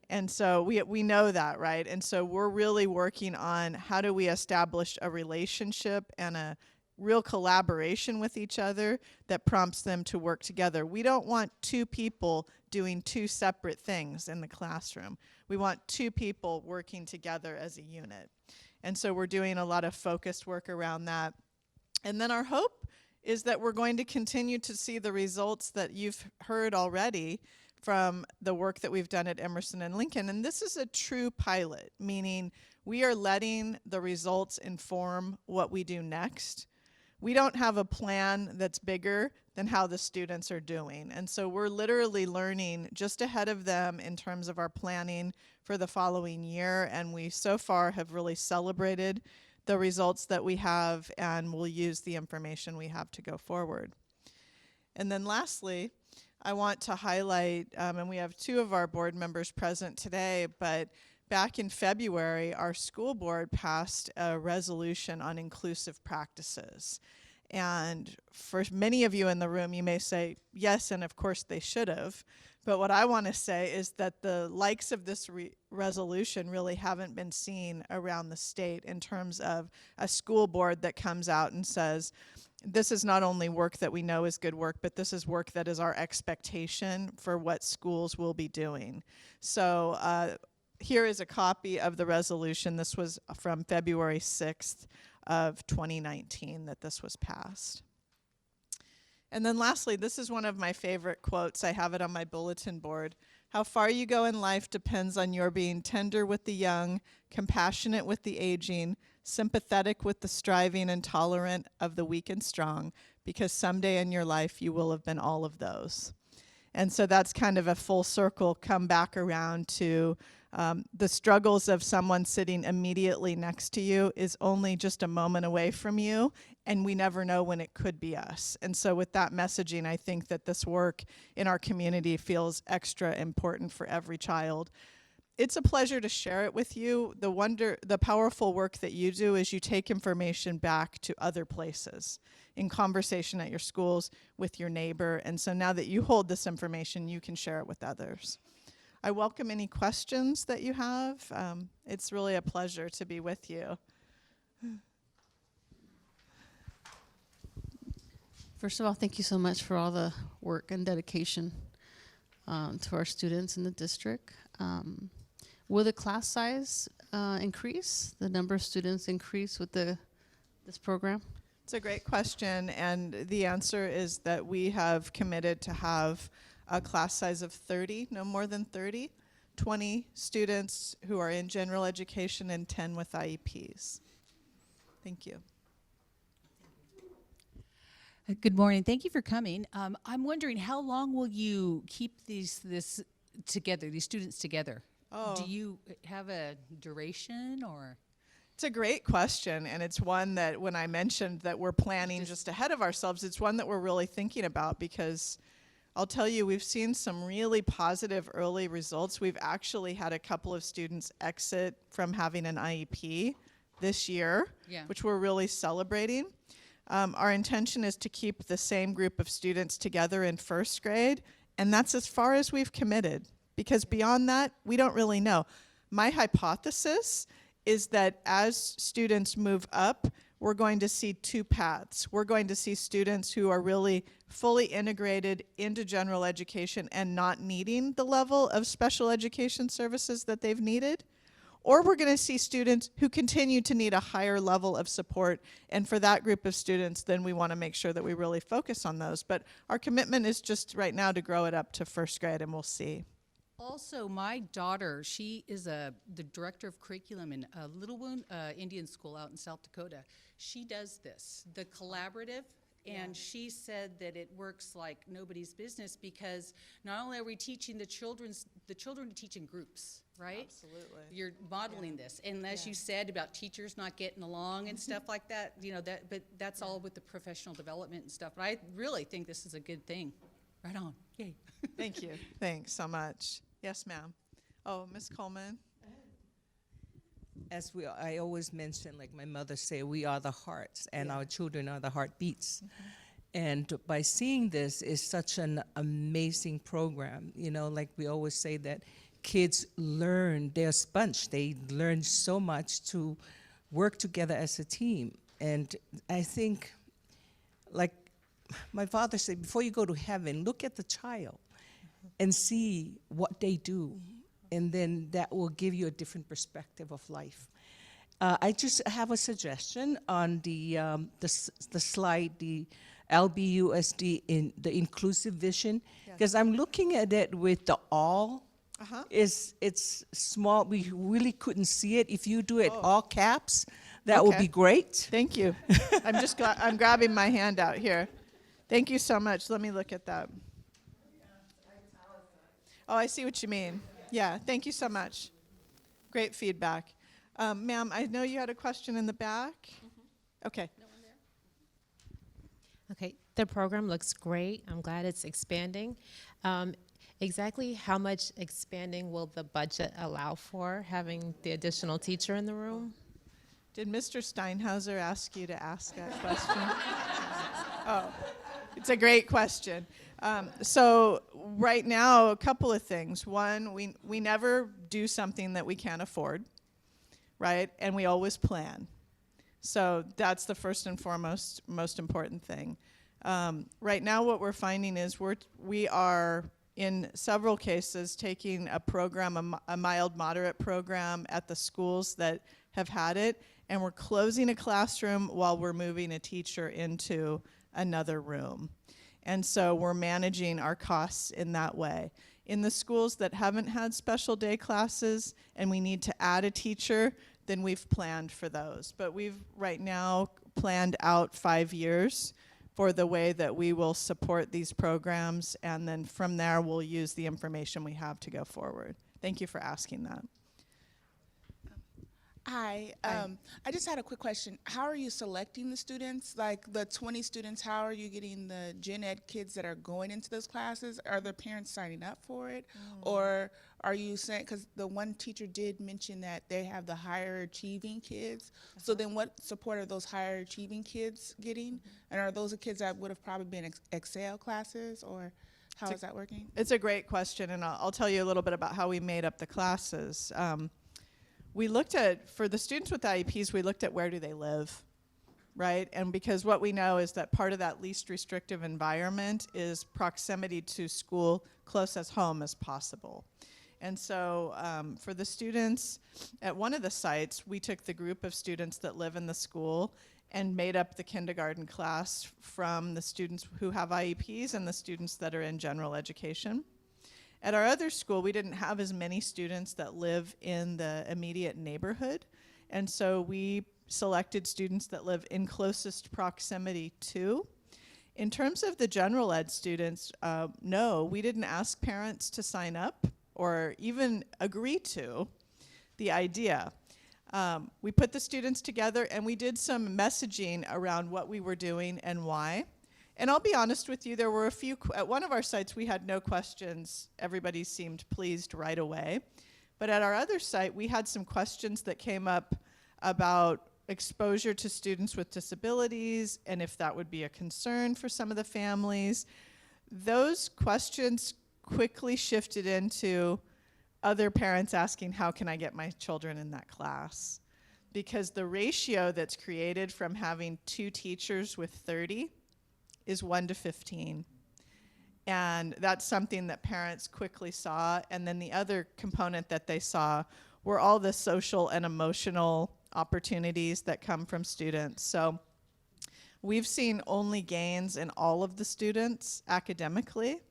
And so we know that, right? And so we're really working on how do we establish a relationship and a real collaboration with each other that prompts them to work together. We don't want 2 people doing 2 separate things in the classroom. We want 2 people working together as a unit. And so we're doing a lot of focused work around that. And then our hope is that we're going to continue to see the results that you've heard already from the work that we've done at Emerson and Lincoln. And this is a true pilot, meaning we are letting the results inform what we do next. We don't have a plan that's bigger than how the students are doing. And so we're literally learning just ahead of them in terms of our planning for the following year. And we so far have really celebrated the results that we have, and we'll use the information we have to go forward. And then lastly, I want to highlight, and we have 2 of our board members present today, but back in February, our school board passed a resolution on inclusive practices. And for many of you in the room, you may say, yes, and of course they should have. But what I want to say is that the likes of this resolution really haven't been seen around the state in terms of a school board that comes out and says, this is not only work that we know is good work, but this is work that is our expectation for what schools will be doing. So here is a copy of the resolution. This was from February 6th of 2019 that this was passed. And then lastly, this is one of my favorite quotes. I have it on my bulletin board. How far you go in life depends on your being tender with the young, compassionate with the aging, sympathetic with the striving, and tolerant of the weak and strong, because someday in your life you will have been all of those. And so that's kind of a full circle come back around to the struggles of someone sitting immediately next to you is only just a moment away from you, and we never know when it could be us. And so with that messaging, I think that this work in our community feels extra important for every child. It's a pleasure to share it with you. The powerful work that you do is you take information back to other places, in conversation at your schools, with your neighbor. And so now that you hold this information, you can share it with others. I welcome any questions that you have. It's really a pleasure to be with you. First of all, thank you so much for all the work and dedication to our students in the district. Will the class size increase? The number of students increase with this program? It's a great question, and the answer is that we have committed to have a class size of 30, no more than 30, 20 students who are in general education and 10 with IEPs. Thank you. Good morning. Thank you for coming. I'm wondering, how long will you keep these students together? Oh. Do you have a duration or? It's a great question, and it's one that when I mentioned that we're planning just ahead of ourselves, it's one that we're really thinking about, because I'll tell you, we've seen some really positive early results. We've actually had a couple of students exit from having an IEP this year, which we're really celebrating. Our intention is to keep the same group of students together in first grade, and that's as far as we've committed, because beyond that, we don't really know. My hypothesis is that as students move up, we're going to see two paths. We're going to see students who are really fully integrated into general education and not needing the level of special education services that they've needed. Or we're going to see students who continue to need a higher level of support. And for that group of students, then we want to make sure that we really focus on those. But our commitment is just right now to grow it up to first grade, and we'll see. Also, my daughter, she is the director of curriculum in Little Wound Indian School out in South Dakota. She does this, the collaborative, and she said that it works like nobody's business, because not only are we teaching the children to teach in groups, right? Absolutely. You're modeling this, and as you said about teachers not getting along and stuff like that, but that's all with the professional development and stuff. But I really think this is a good thing. Right on. Yay. Thank you. Thanks so much. Yes, ma'am. Oh, Ms. Coleman. As I always mention, like my mother said, we are the hearts, and our children are the heartbeats. And by seeing this is such an amazing program. Like we always say that kids learn, they're a sponge. They learn so much to work together as a team. And I think, like my father said, before you go to heaven, look at the child and see what they do. And then that will give you a different perspective of life. I just have a suggestion on the slide, the LBUSD, in the inclusive vision, because I'm looking at it with the all. It's small. We really couldn't see it. If you do it all caps, that would be great. Thank you. I'm grabbing my handout here. Thank you so much. Let me look at that. Oh, I see what you mean. Yeah, thank you so much. Great feedback. Ma'am, I know you had a question in the back. Okay. Okay, the program looks great. I'm glad it's expanding. Exactly how much expanding will the budget allow for, having the additional teacher in the room? Did Mr. Steinhauser ask you to ask that question? Oh, it's a great question. So right now, a couple of things. One, we never do something that we can't afford, right? And we always plan. So that's the first and foremost, most important thing. Right now, what we're finding is we are, in several cases, taking a program, a mild, moderate program at the schools that have had it, and we're closing a classroom while we're moving a teacher into another room. And so we're managing our costs in that way. In the schools that haven't had special day classes and we need to add a teacher, then we've planned for those. But we've right now planned out 5 years for the way that we will support these programs, and then from there we'll use the information we have to go forward. Thank you for asking that. Hi. I just had a quick question. How are you selecting the students? Like the 20 students, how are you getting the gen ed kids that are going into those classes? Are the parents signing up for it? Or are you saying, because the one teacher did mention that they have the higher achieving kids. So then what support are those higher achieving kids getting? And are those the kids that would have probably been Excel classes, or how is that working? It's a great question, and I'll tell you a little bit about how we made up the classes. We looked at, for the students with IEPs, we looked at where do they live, right? And because what we know is that part of that least restrictive environment is proximity to school, close as home as possible. And so for the students at one of the sites, we took the group of students that live in the school and made up the kindergarten class from the students who have IEPs and the students that are in general education. At our other school, we didn't have as many students that live in the immediate neighborhood, and so we selected students that live in closest proximity to. In terms of the general ed students, no, we didn't ask parents to sign up or even agree to the idea. We put the students together and we did some messaging around what we were doing and why. And I'll be honest with you, there were a few, at one of our sites we had no questions. Everybody seemed pleased right away. But at our other site, we had some questions that came up about exposure to students with disabilities and if that would be a concern for some of the families. Those questions quickly shifted into other parents asking, how can I get my children in that class? Because the ratio that's created from having 2 teachers with 30 is 1 to 15. And that's something that parents quickly saw. And then the other component that they saw were all the social and emotional opportunities that come from students. So we've seen only gains in all of the students academically.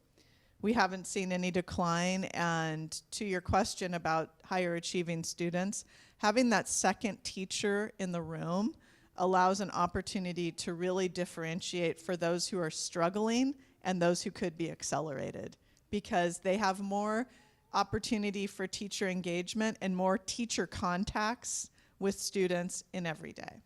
We haven't seen any decline. And to your question about higher achieving students, having that second teacher in the room allows an opportunity to really differentiate for those who are struggling and those who could be accelerated, because they have more opportunity for teacher engagement and more teacher contacts with students in every day.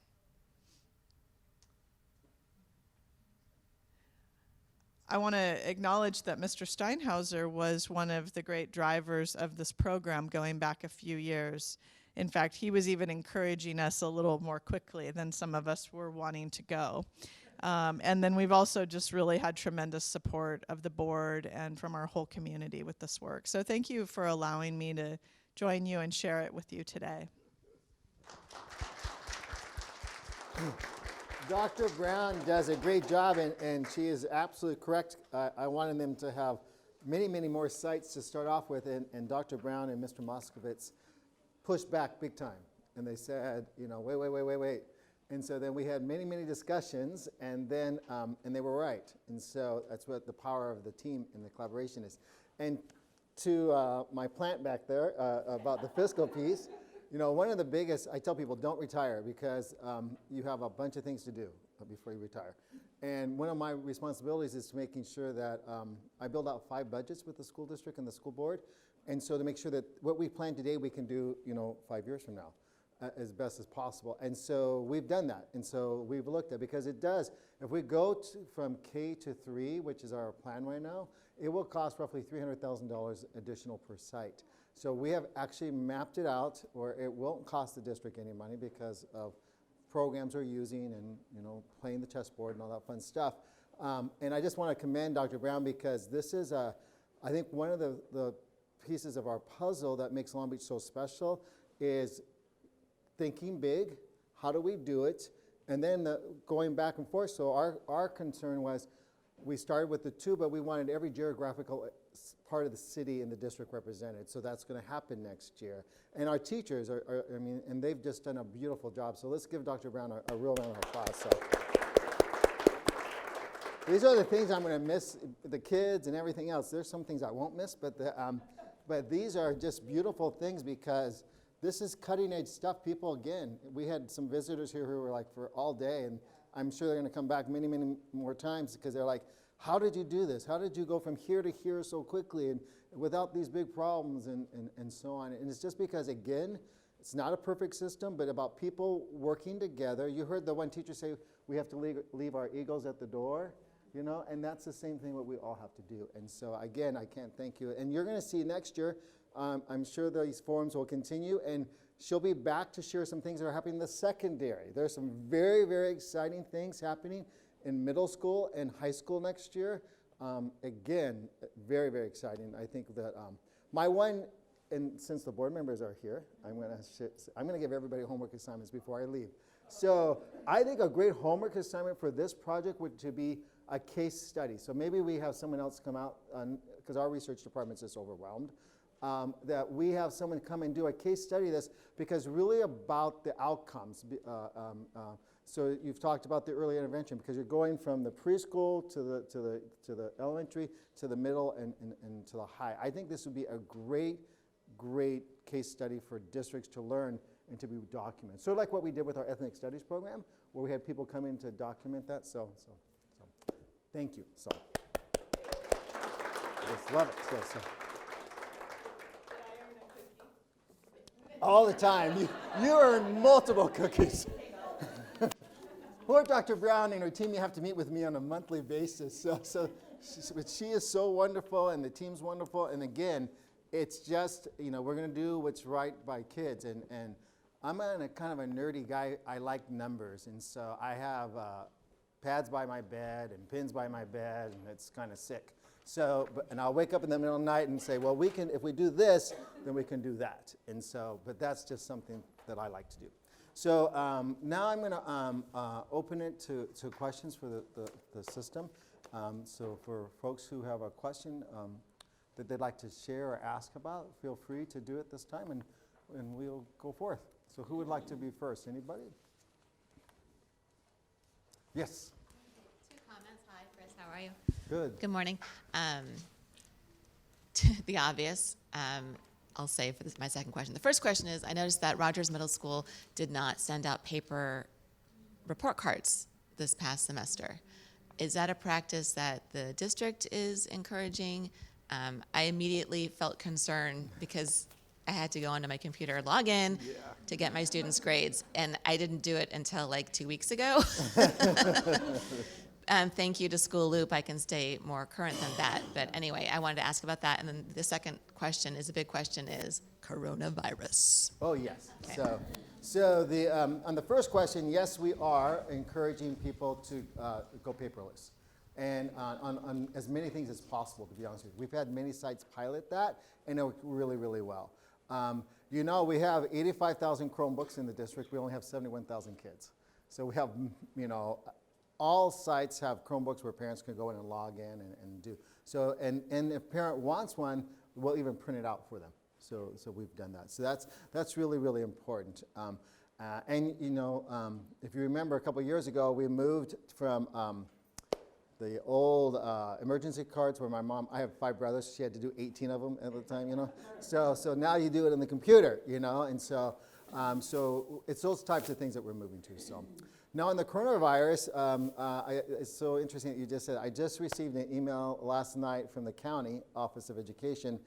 I want to acknowledge that Mr. Steinhauser was one of the great drivers of this program going back a few years. In fact, he was even encouraging us a little more quickly than some of us were wanting to go. And then we've also just really had tremendous support of the board and from our whole community with this work. So thank you for allowing me to join you and share it with you today. Dr. Brown does a great job, and she is absolutely correct. I wanted them to have many, many more sites to start off with, and Dr. Brown and Mr. Moskovitz pushed back big time. And they said, you know, wait. And so then we had many, many discussions, and then and they were right. And so that's what the power of the team and the collaboration is. And to my plant back there about the fiscal piece, you know, one of the biggest, I tell people, don't retire, because you have a bunch of things to do before you retire. And one of my responsibilities is making sure that I build out 5 budgets with the school district and the school board. And so to make sure that what we plan today, we can do, you know, 5 years from now as best as possible. And so we've done that. And so we've looked at, because it does, if we go from K to 3, which is our plan right now, it will cost roughly $300,000 additional per site. So we have actually mapped it out, or it won't cost the district any money because of programs we're using and, you know, playing the chessboard and all that fun stuff. And I just want to commend Dr. Brown because this is, I think, one of the pieces of our puzzle that makes Long Beach so special is thinking big. How do we do it? And then going back and forth. So our concern was we started with the 2, but we wanted every geographical part of the city in the district represented. So that's going to happen next year. And our teachers and they've just done a beautiful job. So let's give Dr. Brown a real round of applause. So. These are the things I'm going to miss, the kids and everything else. There's some things I won't miss, but these are just beautiful things because this is cutting edge stuff. People, again, we had some visitors here who were like for all day, and I'm sure they're going to come back many, many more times because they're like, how did you do this? How did you go from here to here so quickly and without these big problems and so on? And it's just because, again, it's not a perfect system, but about people working together. You heard the one teacher say we have to leave our egos at the door. You know, and that's the same thing what we all have to do. And so, again, I can't thank you. And you're going to see next year, I'm sure these forums will continue, and she'll be back to share some things that are happening in the secondary. There's some very, very exciting things happening in middle school and high school next year. Again, very, very exciting. I think that my one, and since the board members are here, I'm going to give everybody homework assignments before I leave. So I think a great homework assignment for this project would to be a case study. So maybe we have someone else come out, because our research department's just overwhelmed, that we have someone come and do a case study of this, because really about the outcomes. So you've talked about the early intervention, because you're going from the preschool to the elementary, to the middle, and to the high. I think this would be a great case study for districts to learn and to be documented. Sort of like what we did with our ethnic studies program, where we had people come in to document that. So thank you. So just love it. So. All the time. You earn multiple cookies. Poor Dr. Brown and her team, you have to meet with me on a monthly basis. But she is so wonderful, and the team's wonderful. And again, it's just, we're going to do what's right by kids. And I'm a kind of a nerdy guy. I like numbers. And so I have pads by my bed and pins by my bed, and it's kind of sick. And I'll wake up in the middle of the night and say, well, we can, if we do this, then we can do that. And so, but that's just something that I like to do. So now I'm going to open it to questions for the system. So for folks who have a question that they'd like to share or ask about, feel free to do it this time, and we'll go forth. So who would like to be first? Anybody? Yes. Two comments. Hi, Chris. How are you? Good. Good morning. The obvious, I'll say for my second question. The first question is, I noticed that Rogers Middle School did not send out paper report cards this past semester. Is that a practice that the district is encouraging? I immediately felt concerned because I had to go onto my computer, log in to get my students' grades, and I didn't do it until like 2 weeks ago. Thank you to School Loop, I can stay more current than that. But anyway, I wanted to ask about that. And then the second question is, a big question is coronavirus. Oh, yes. Okay. So on the first question, yes, we are encouraging people to go paperless. And on as many things as possible, to be honest with you. We've had many sites pilot that, and it worked really, really well. We have 85,000 Chromebooks in the district. We only have 71,000 kids. So we have, all sites have Chromebooks where parents can go in and log in and do. So, and if a parent wants one, we'll even print it out for them. So we've done that. So that's really, really important. If you remember a couple years ago, we moved from the old emergency cards where I have 5 brothers, she had to do 18 of them at the time, So now you do it on the computer, and so it's those types of things that we're moving to, so. Now on the coronavirus, it's so interesting that you just said, I just received an email last night from the County Office of Education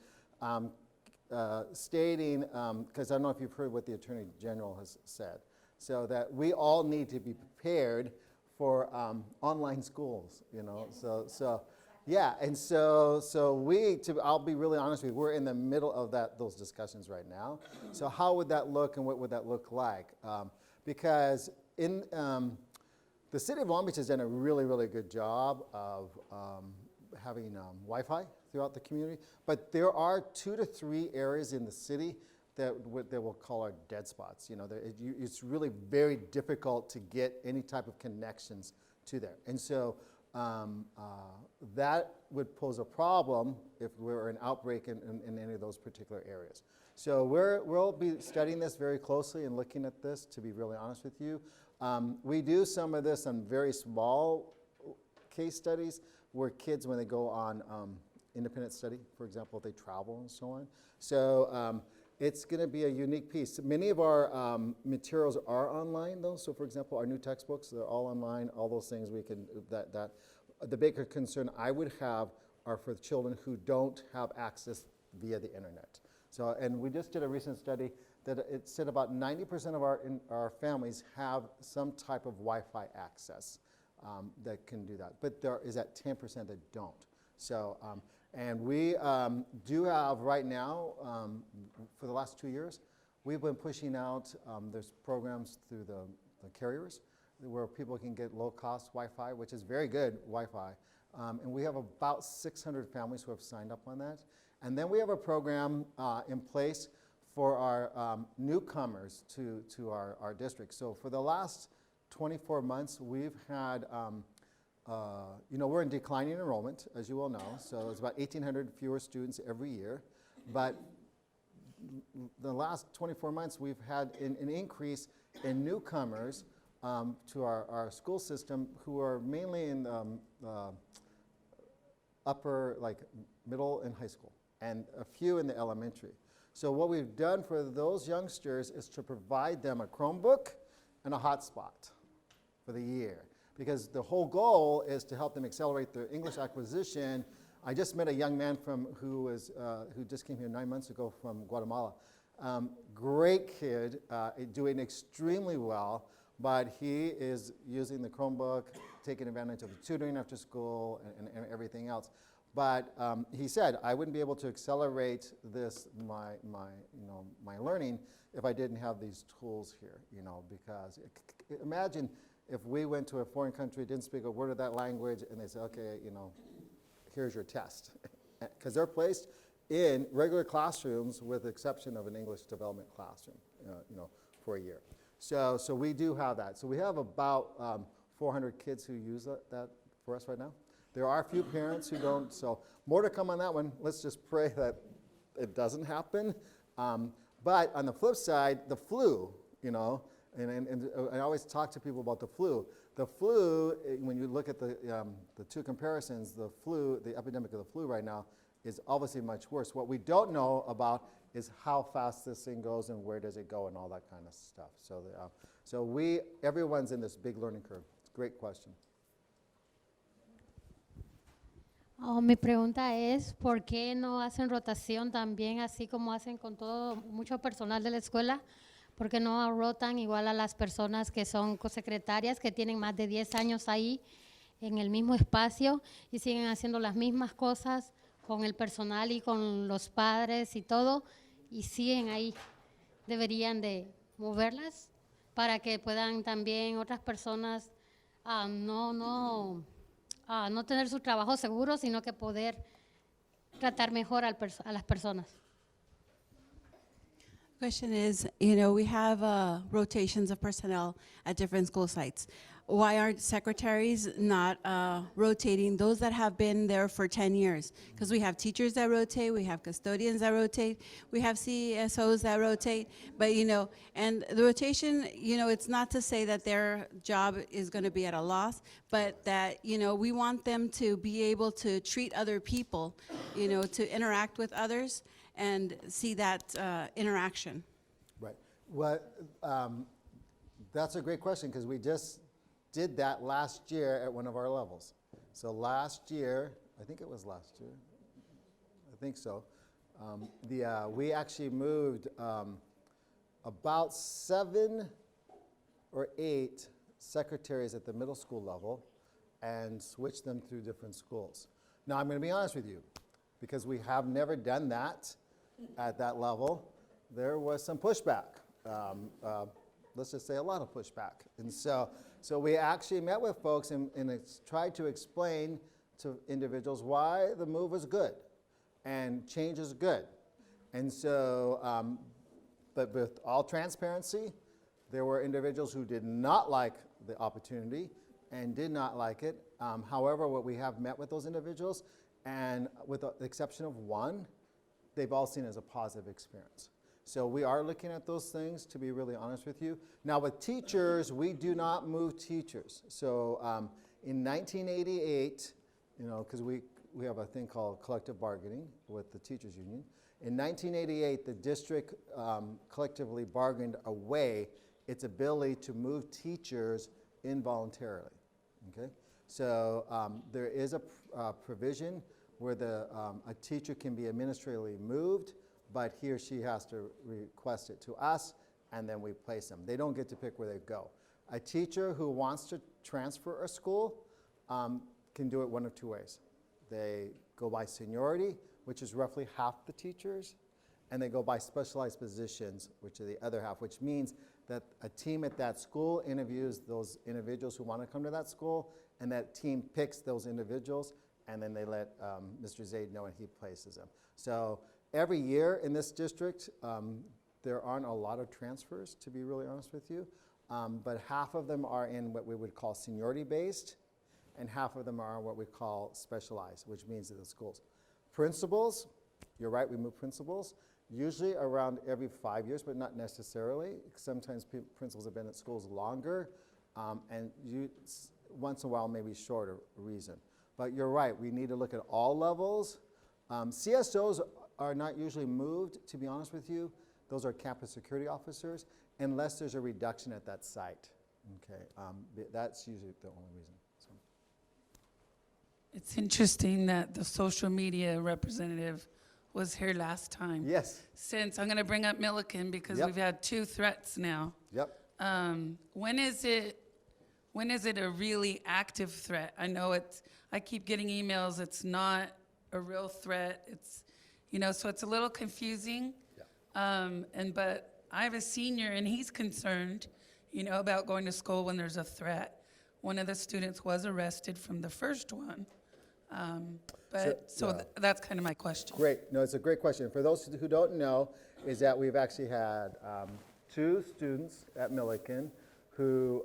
stating, because I don't know if you've heard what the Attorney General has said, so that we all need to be prepared for online schools, Yeah, and so I'll be really honest with you, we're in the middle of those discussions right now. So how would that look and what would that look like? Because The city of Long Beach has done a really, really good job of having Wi-Fi throughout the community, but there are 2 to 3 areas in the city that we'll call our dead spots. You know, it's really very difficult to get any type of connections to there. And so that would pose a problem if we were an outbreak in any of those particular areas. So we'll be studying this very closely and looking at this, to be really honest with you. We do some of this on very small case studies where kids, when they go on independent study, for example, they travel and so on. So it's going to be a unique piece. Many of our materials are online, though. So, for example, our new textbooks, they're all online. All those things we can, the bigger concern I would have are for the children who don't have access via the internet. So, and we just did a recent study that it said about 90% of our families have some type of Wi-Fi access that can do that. But there is that 10% that don't. So, and we do have right now, for the last 2 years, we've been pushing out, there's programs through the carriers where people can get low-cost Wi-Fi, which is very good Wi-Fi. And we have about 600 families who have signed up on that. And then we have a program in place for our newcomers to our district. So for the last 24 months, we've had, you know, we're in declining enrollment, as you all know. So it's about 1,800 fewer students every year. But the last 24 months, we've had an increase in newcomers to our school system who are mainly in upper, like middle and high school, and a few in the elementary. So what we've done for those youngsters is to provide them a Chromebook and a hotspot for the year. Because the whole goal is to help them accelerate their English acquisition. I just met a young man who just came here 9 months ago from Guatemala. Great kid, doing extremely well, but he is using the Chromebook, taking advantage of the tutoring after school and everything else. But he said, I wouldn't be able to accelerate my learning if I didn't have these tools here, you know, because imagine if we went to a foreign country, didn't speak a word of that language, and they say, okay, you know, here's your test. Because they're placed in regular classrooms with the exception of an English development classroom, you know, for a year. So we do have that. So we have about 400 kids who use that for us right now. There are a few parents who don't, so more to come on that one. Let's just pray that it doesn't happen. But on the flip side, the flu, you know, and I always talk to people about the flu. The flu, when you look at the 2 comparisons, the epidemic of the flu right now is obviously much worse. What we don't know about is how fast this thing goes and where does it go and all that kind of stuff. So everyone's in this big learning curve. It's a great question. Mi pregunta es, ¿por qué no hacen rotación también así como hacen con todo mucho personal de la escuela? ¿Por qué no rotan igual a las personas que son cosecretarias, que tienen más de 10 años ahí en el mismo espacio y siguen haciendo las mismas cosas con el personal y con los padres y todo, y siguen ahí? Deberían de moverlas para que puedan también otras personas no tener su trabajo seguro, sino que poder tratar mejor a las personas. Question is, you know, we have rotations of personnel at different school sites. Why aren't secretaries not rotating those that have been there for 10 years? Because we have teachers that rotate, we have custodians that rotate, we have CSOs that rotate, but you know, and the rotation, you know, it's not to say that their job is going to be at a loss, but that, you know, we want them to be able to treat other people, you know, to interact with others and see that interaction. Right. Well, that's a great question because we just did that last year at one of our levels. So last year, I think it was last year, I think so, we actually moved about 7 or 8 secretaries at the middle school level and switched them through different schools. Now I'm going to be honest with you, because we have never done that at that level, there was some pushback. let's just say a lot of pushback. And so we actually met with folks and tried to explain to individuals why the move is good and change is good. And so, but with all transparency, there were individuals who did not like the opportunity and did not like it. However, what we have met with those individuals, and with the exception of one, they've all seen it as a positive experience. So we are looking at those things, to be really honest with you. Now with teachers, we do not move teachers. So in 1988, you know, because we have a thing called collective bargaining with the teachers union. In 1988, the district collectively bargained away its ability to move teachers involuntarily, okay? So there is a provision where a teacher can be administratively moved, but he or she has to request it to us, and then we place them. They don't get to pick where they go. A teacher who wants to transfer a school can do it one of two ways. They go by seniority, which is roughly half the teachers, and they go by specialized positions, which are the other half, which means that a team at that school interviews those individuals who want to come to that school, and that team picks those individuals, and then they let Mr. Zaid know and he places them. So every year in this district, there aren't a lot of transfers, to be really honest with you, but half of them are in what we would call seniority-based, and half of them are what we call specialized, which means in the schools. Principals, you're right, we move principals, usually around every 5 years, but not necessarily. Sometimes principals have been at schools longer, and once in a while, maybe shorter reason. But you're right, we need to look at all levels. CSOs are not usually moved, to be honest with you. Those are campus security officers, unless there's a reduction at that site. Okay, that's usually the only reason. So. It's interesting that the social media representative was here last time. Yes. Since I'm going to bring up Milliken because Yep. we've had 2 threats now. Yep. When is it a really active threat? I know I keep getting emails, it's not a real threat. It's, so it's a little confusing. Yeah. But I have a senior and he's concerned, about going to school when there's a threat. One of the students was arrested from the first one. That's kind of my question. Great, no, it's a great question. For those who don't know, is that we've actually had 2 students at Milliken who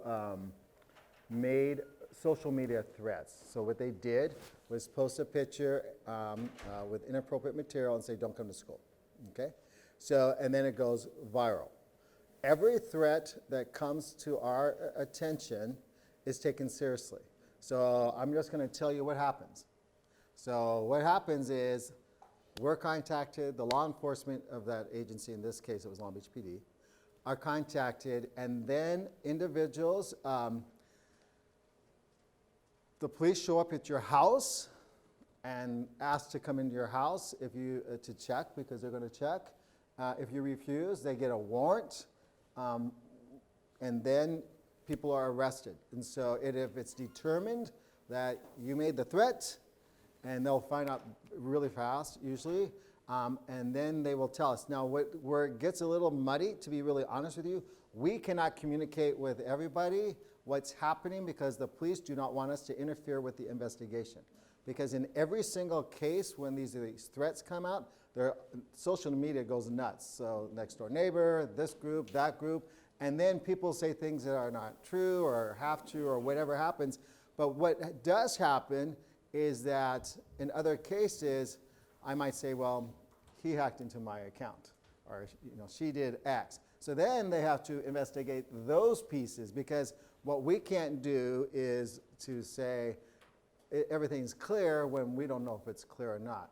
made social media threats. So what they did was post a picture with inappropriate material and say, don't come to school, okay? So, and then it goes viral. Every threat that comes to our attention is taken seriously. So I'm just gonna tell you what happens. So what happens is we're contacted, the law enforcement of that agency, in this case it was Long Beach PD, are contacted, and then individuals, the police show up at your house and ask to come into your house if you to check, because they're going to check. If you refuse, they get a warrant, and then people are arrested. And so if it's determined that you made the threat, and they'll find out really fast, usually, and then they will tell us. Now, where it gets a little muddy, to be really honest with you, we cannot communicate with everybody what's happening because the police do not want us to interfere with the investigation. Because in every single case when these threats come out, social media goes nuts. So next door neighbor, this group, that group, and then people say things that are not true or half true or whatever happens. But what does happen is that in other cases, I might say, well, he hacked into my account, or she did X. So then they have to investigate those pieces, because what we can't do is to say everything's clear when we don't know if it's clear or not.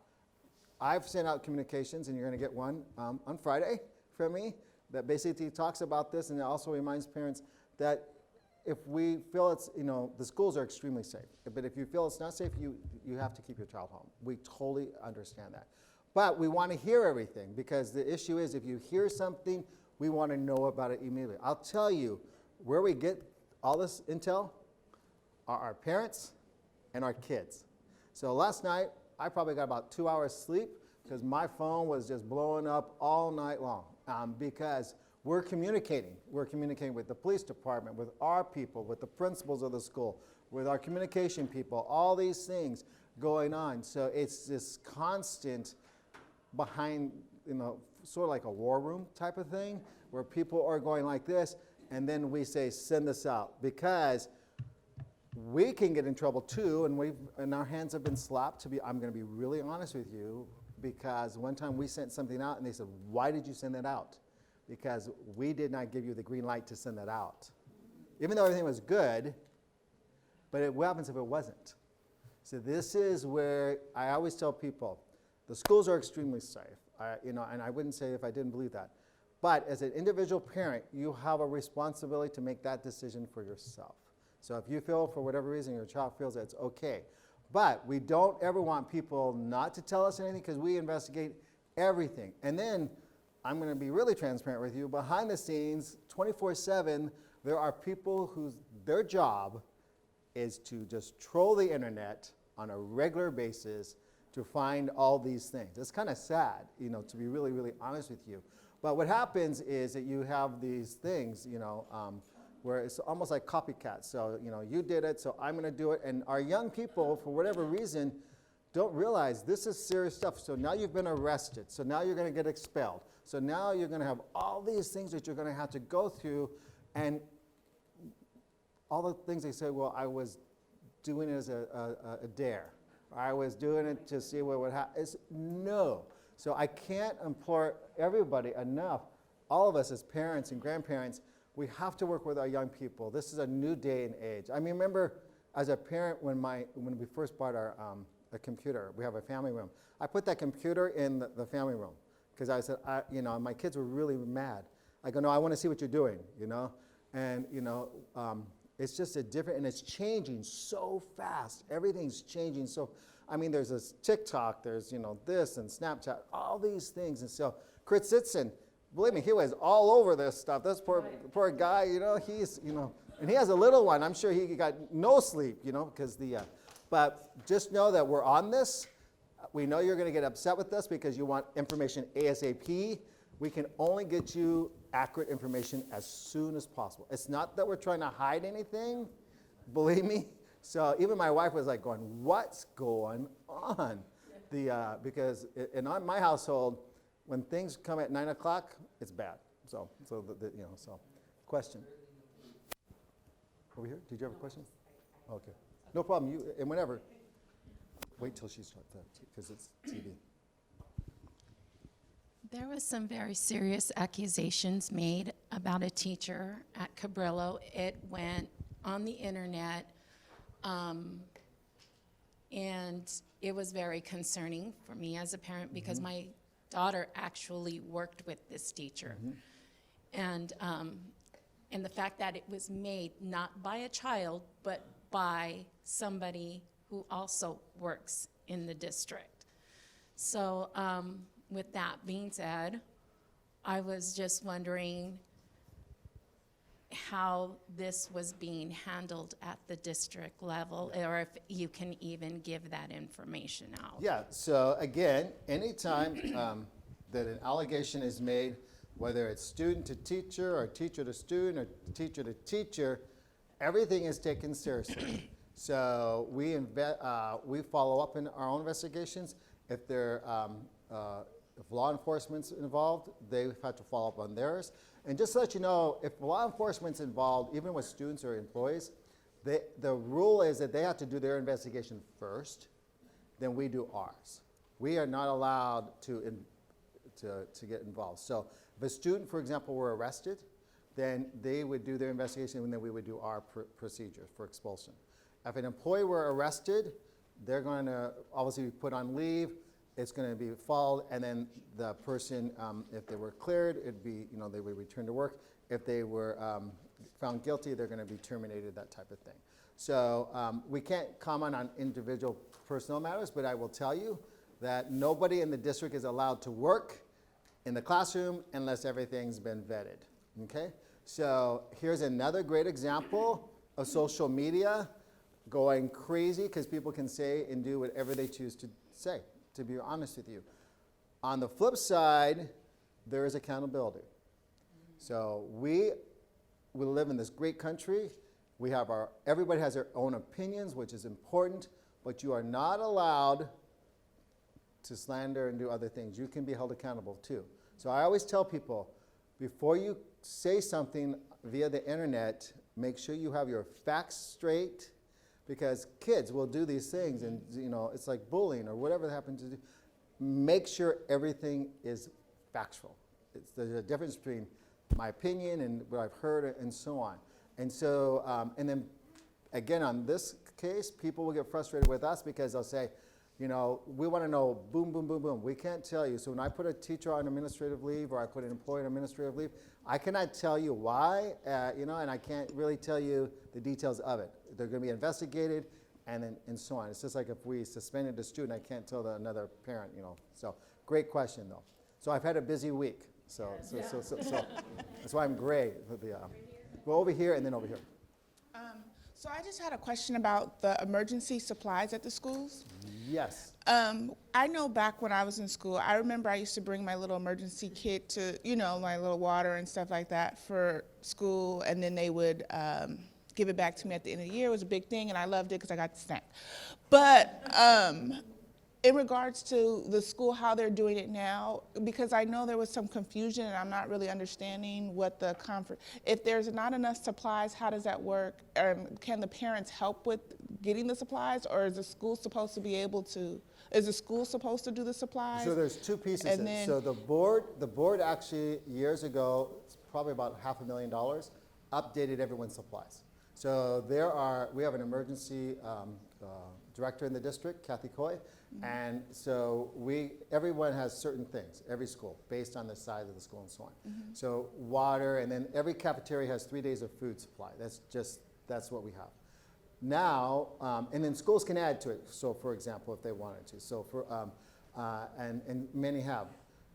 I've sent out communications, and you're going to get one on Friday from me that basically talks about this, and it also reminds parents that if we feel it's, the schools are extremely safe, but if you feel it's not safe, you have to keep your child home. We totally understand that. But we want to hear everything, because the issue is if you hear something, we want to know about it immediately. I'll tell you, where we get all this intel are our parents and our kids. So last night, I probably got about 2 hours sleep because my phone was just blowing up all night long, because we're communicating. We're communicating with the police department, with our people, with the principals of the school, with our communication people, all these things going on. So it's this constant behind, sort of like a war room type of thing, where people are going like this, and then we say, send this out, because we can get in trouble too, and our hands have been slapped. I'm going to be really honest with you, because one time we sent something out, and they said, why did you send that out? Because we did not give you the green light to send that out. Even though everything was good, but what happens if it wasn't? So this is where I always tell people, the schools are extremely safe, and I wouldn't say if I didn't believe that. But as an individual parent, you have a responsibility to make that decision for yourself. So if you feel, for whatever reason, your child feels that it's okay. But we don't ever want people not to tell us anything, because we investigate everything. And then, I'm going to be really transparent with you, behind the scenes, 24/7, there are people their job is to just troll the internet on a regular basis to find all these things. It's kind of sad, to be really, really honest with you. But what happens is that you have these things, where it's almost like copycats. So, you did it, so I'm going to do it. And our young people, for whatever reason, don't realize this is serious stuff. So now you've been arrested. So now you're going to get expelled. So now you're going to have all these things that you're going to have to go through. And all the things they say, well, I was doing it as a dare. Or I was doing it to see what would happen. It's no. So I can't implore everybody enough, all of us as parents and grandparents, we have to work with our young people. This is a new day and age. I remember as a parent when we first bought our a computer, we have a family room. I put that computer in the family room because I said, my kids were really mad. I go, no, I want to see what you're doing, And, it's just and it's changing so fast. Everything's changing so, there's this TikTok, there's, this and Snapchat, all these things. And so Chris Sitzen, believe me, he was all over this stuff. This poor guy, he's, and he has a little one. I'm sure he got no sleep, because but just know that we're on this. We know you're going to get upset with us because you want information ASAP. We can only get you accurate information as soon as possible. It's not that we're trying to hide anything, believe me. So even my wife was like going, what's going on? Because in my household, when things come at 9 o'clock, it's bad. So question. Over here, did you have a question? Okay, no problem, and whenever. Wait till she starts that, because it's TV. There was some very serious accusations made about a teacher at Cabrillo. It went on the internet, and it was very concerning for me as a parent because my daughter actually worked with this teacher. And the fact that it was made not by a child, but by somebody who also works in the district. So with that being said, I was just wondering how this was being handled at the district level, or if you can even give that information out. Yeah, so again, anytime that an allegation is made, whether it's student to teacher or teacher to student or teacher to teacher, everything is taken seriously. So we follow up in our own investigations. If if law enforcement's involved, they have to follow up on theirs. And just to let you know, if law enforcement's involved, even with students or employees, the rule is that they have to do their investigation first, then we do ours. We are not allowed to get involved. So if a student, for example, were arrested, then they would do their investigation and then we would do our procedure for expulsion. If an employee were arrested, they're going to obviously be put on leave. It's going to be followed, and then the person, if they were cleared, it'd be, they would return to work. If they were found guilty, they're going to be terminated, that type of thing. So we can't comment on individual personnel matters, but I will tell you that nobody in the district is allowed to work in the classroom unless everything's been vetted, okay? So here's another great example of social media going crazy because people can say and do whatever they choose to say, to be honest with you. On the flip side, there is accountability. So we live in this great country. We have everybody has their own opinions, which is important, but you are not allowed to slander and do other things. You can be held accountable too. So I always tell people, before you say something via the internet, make sure you have your facts straight, because kids will do these things, and it's like bullying or whatever they happen to do. Make sure everything is factual. There's a difference between my opinion and what I've heard and so on. And so, and then again, on this case, people will get frustrated with us because they'll say, we want to know boom, boom, boom, boom. We can't tell you. So when I put a teacher on administrative leave or I put an employee on administrative leave, I cannot tell you why, and I can't really tell you the details of it. They're going to be investigated and so on. It's just like if we suspended a student, I can't tell another parent, So great question, though. So I've had a busy week. So that's why I'm gray. Well, over here and then over here. So I just had a question about the emergency supplies at the schools. Yes. I know back when I was in school, I remember I used to bring my little emergency kit to, my little water and stuff like that for school, and then they would give it back to me at the end of the year. It was a big thing, and I loved it because I got the snack. But in regards to the school, how they're doing it now, because I know there was some confusion and I'm not really understanding what the if there's not enough supplies, how does that work? Can the parents help with getting the supplies, or is the school supposed to be able to, is the school supposed to do the supplies? So there's two pieces. And then, so the board actually years ago, it's probably about $500,000, updated everyone's supplies. So we have an emergency director in the district, Kathy Coy, and so everyone has certain things, every school, based on the size of the school and so on. So water, and then every cafeteria has 3 days of food supply. That's what we have. Now, and then schools can add to it, so for example, if they wanted to. So and many have.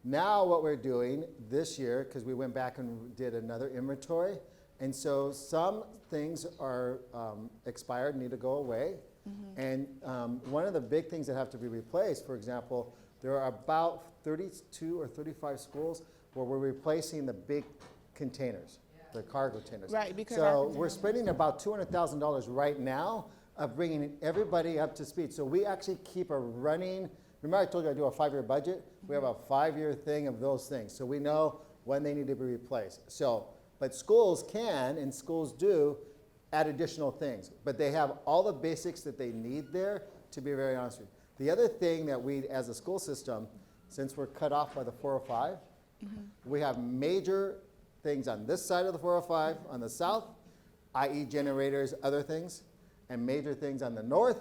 Now what we're doing this year, because we went back and did another inventory, and so some things are expired, need to go away. And one of the big things that have to be replaced, for example, there are about 32 or 35 schools where we're replacing the big containers, the cargo containers. Right, because so we're spending about $200,000 right now of bringing everybody up to speed. So we actually keep a running, remember I told you I do a 5-year budget? We have a 5-year thing of those things. So we know when they need to be replaced. But schools can, and schools do, add additional things. But they have all the basics that they need there, to be very honest with you. The other thing that we, as a school system, since we're cut off by the 405, we have major things on this side of the 405, on the south, i.e. generators, other things, and major things on the north,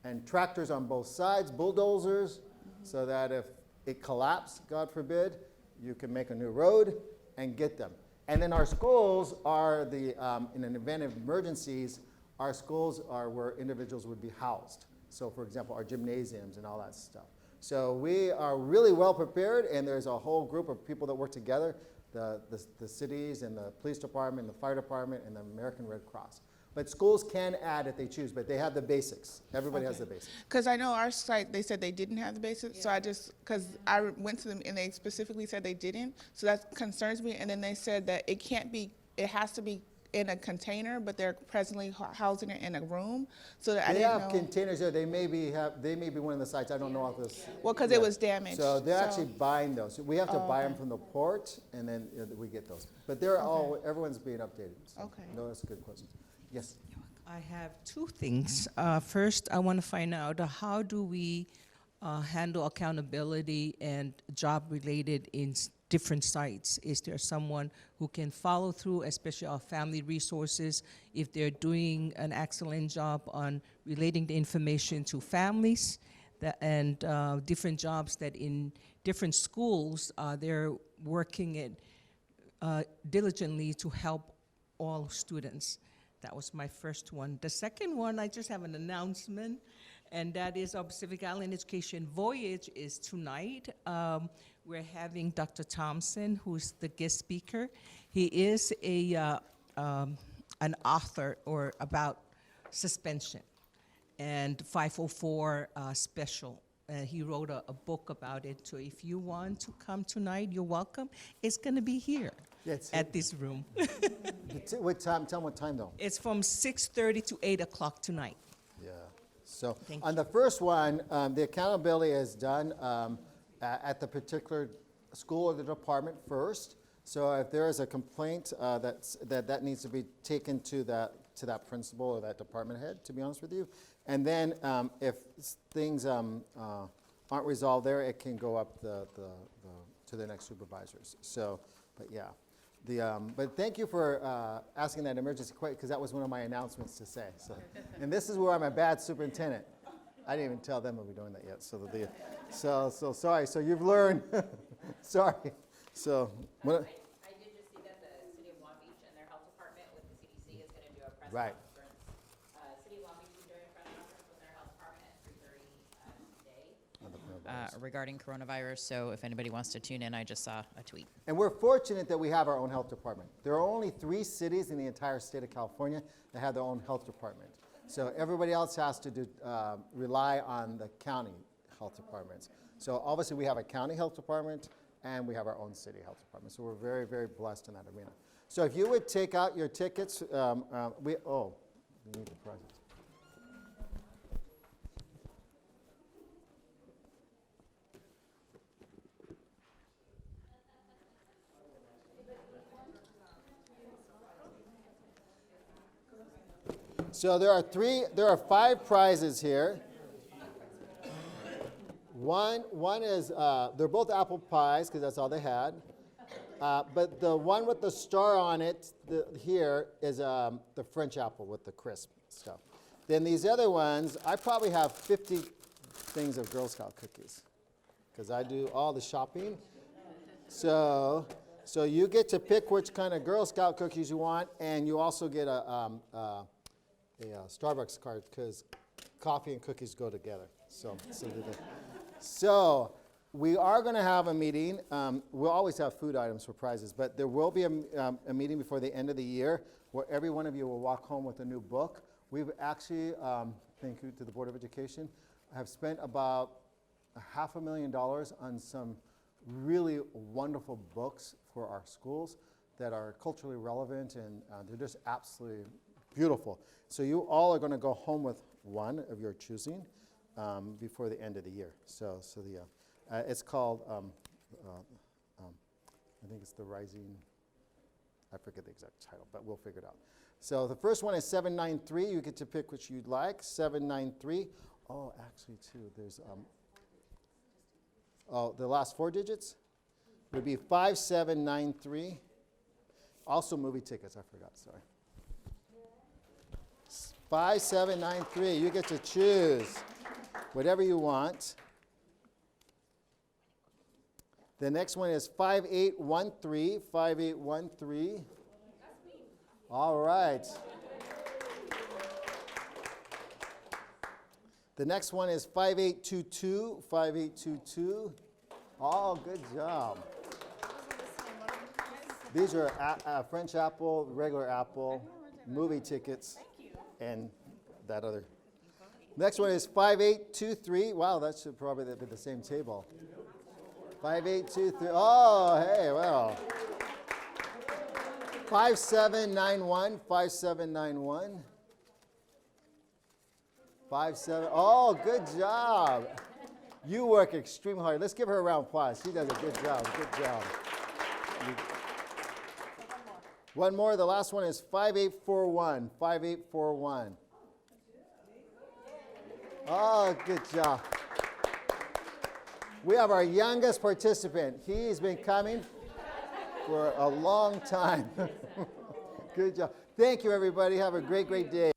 and tractors on both sides, bulldozers, so that if it collapses, God forbid, you can make a new road and get them. And then our schools are in an event of emergencies, our schools are where individuals would be housed. So for example, our gymnasiums and all that stuff. So we are really well prepared, and there's a whole group of people that work together, the cities and the police department, the fire department, and the American Red Cross. But schools can add if they choose, but they have the basics. Everybody has the basics. Because I know our site, they said they didn't have the basics, so because I went to them and they specifically said they didn't, so that concerns me. And then they said that it has to be in a container, but they're presently housing it in a room, so that I didn't know. They have containers there. They may be one of the sites. I don't know if this. Well, because it was damaged. So they're actually buying those. We have to buy them from the port, and then we get those. But they're everyone's being updated. So. No, that's a good question. Yes. I have two things. First, I want to find out how do we handle accountability and job-related in different sites? Is there someone who can follow through, especially our family resources, if they're doing an excellent job on relating the information to families, and different jobs that in different schools they're working it diligently to help all students? That was my first one. The second one, I just have an announcement, and that is our Pacific Island Education Voyage is tonight. We're having Dr. Thompson, who's the guest speaker. He is an author about suspension and 504 special. He wrote a book about it, so if you want to come tonight, you're welcome. It's going to be here. Yes. at this room. What time? Tell them what time though. It's from 6:30 to 8 o'clock tonight. Yeah. So Thank on the first one, the accountability is done at the particular school or the department first. So if there is a complaint, that needs to be taken to that principal or that department head, to be honest with you. And then if things aren't resolved there, it can go up to the next supervisors. So, but yeah. But thank you for asking that emergency question, because that was one of my announcements to say. So, and this is where I'm a bad superintendent. I didn't even tell them we'll be doing that yet. So sorry. So you've learned. Sorry. So. I did just see that the City of Long Beach and their health department with the CDC is going to do a press Right. conference. City of Long Beach is doing a press conference with their health department at 3:30 today. Regarding coronavirus, so if anybody wants to tune in, I just saw a tweet. And we're fortunate that we have our own health department. There are only 3 cities in the entire state of California that have their own health department. So everybody else has to rely on the county health departments. So obviously we have a county health department and we have our own city health department. So we're very, very blessed in that arena. So if you would take out your tickets, we need the prizes. So there are 5 prizes here. One is, they're both apple pies, because that's all they had. But the one with the star on it here is the French apple with the crisp stuff. Then these other ones, I probably have 50 things of Girl Scout cookies, because I do all the shopping. So you get to pick which kind of Girl Scout cookies you want, and you also get a Starbucks card, because coffee and cookies go together. So we are going to have a meeting. We'll always have food items for prizes, but there will be a meeting before the end of the year where every one of you will walk home with a new book. We've actually, thank you to the Board of Education, have spent about $500,000 on some really wonderful books for our schools that are culturally relevant, and they're just absolutely beautiful. So you all are going to go home with one of your choosing before the end of the year. So it's called, I think it's The Rising, I forget the exact title, but we'll figure it out. So the first one is 793. You get to pick which you'd like. 793. Oh, actually, too, there's, the last 4 digits would be 5793. Also movie tickets, I forgot, sorry. 5793, you get to choose whatever you want. The next one is 5813, 5813. All right. The next one is 5822, 5822. Oh, good job. These are French apple, regular apple, movie tickets, and that other. Next one is 5823. Wow, that should probably be the same table. 5823. Oh, hey, well. 5791, 5791. 57. Oh, good job. You work extremely hard. Let's give her a round of applause. She does a good job. Good job. One more. The last one is 5841. 5841. Oh, good job. We have our youngest participant. He's been coming for a long time. Good job. Thank you, everybody. Have a great, great day.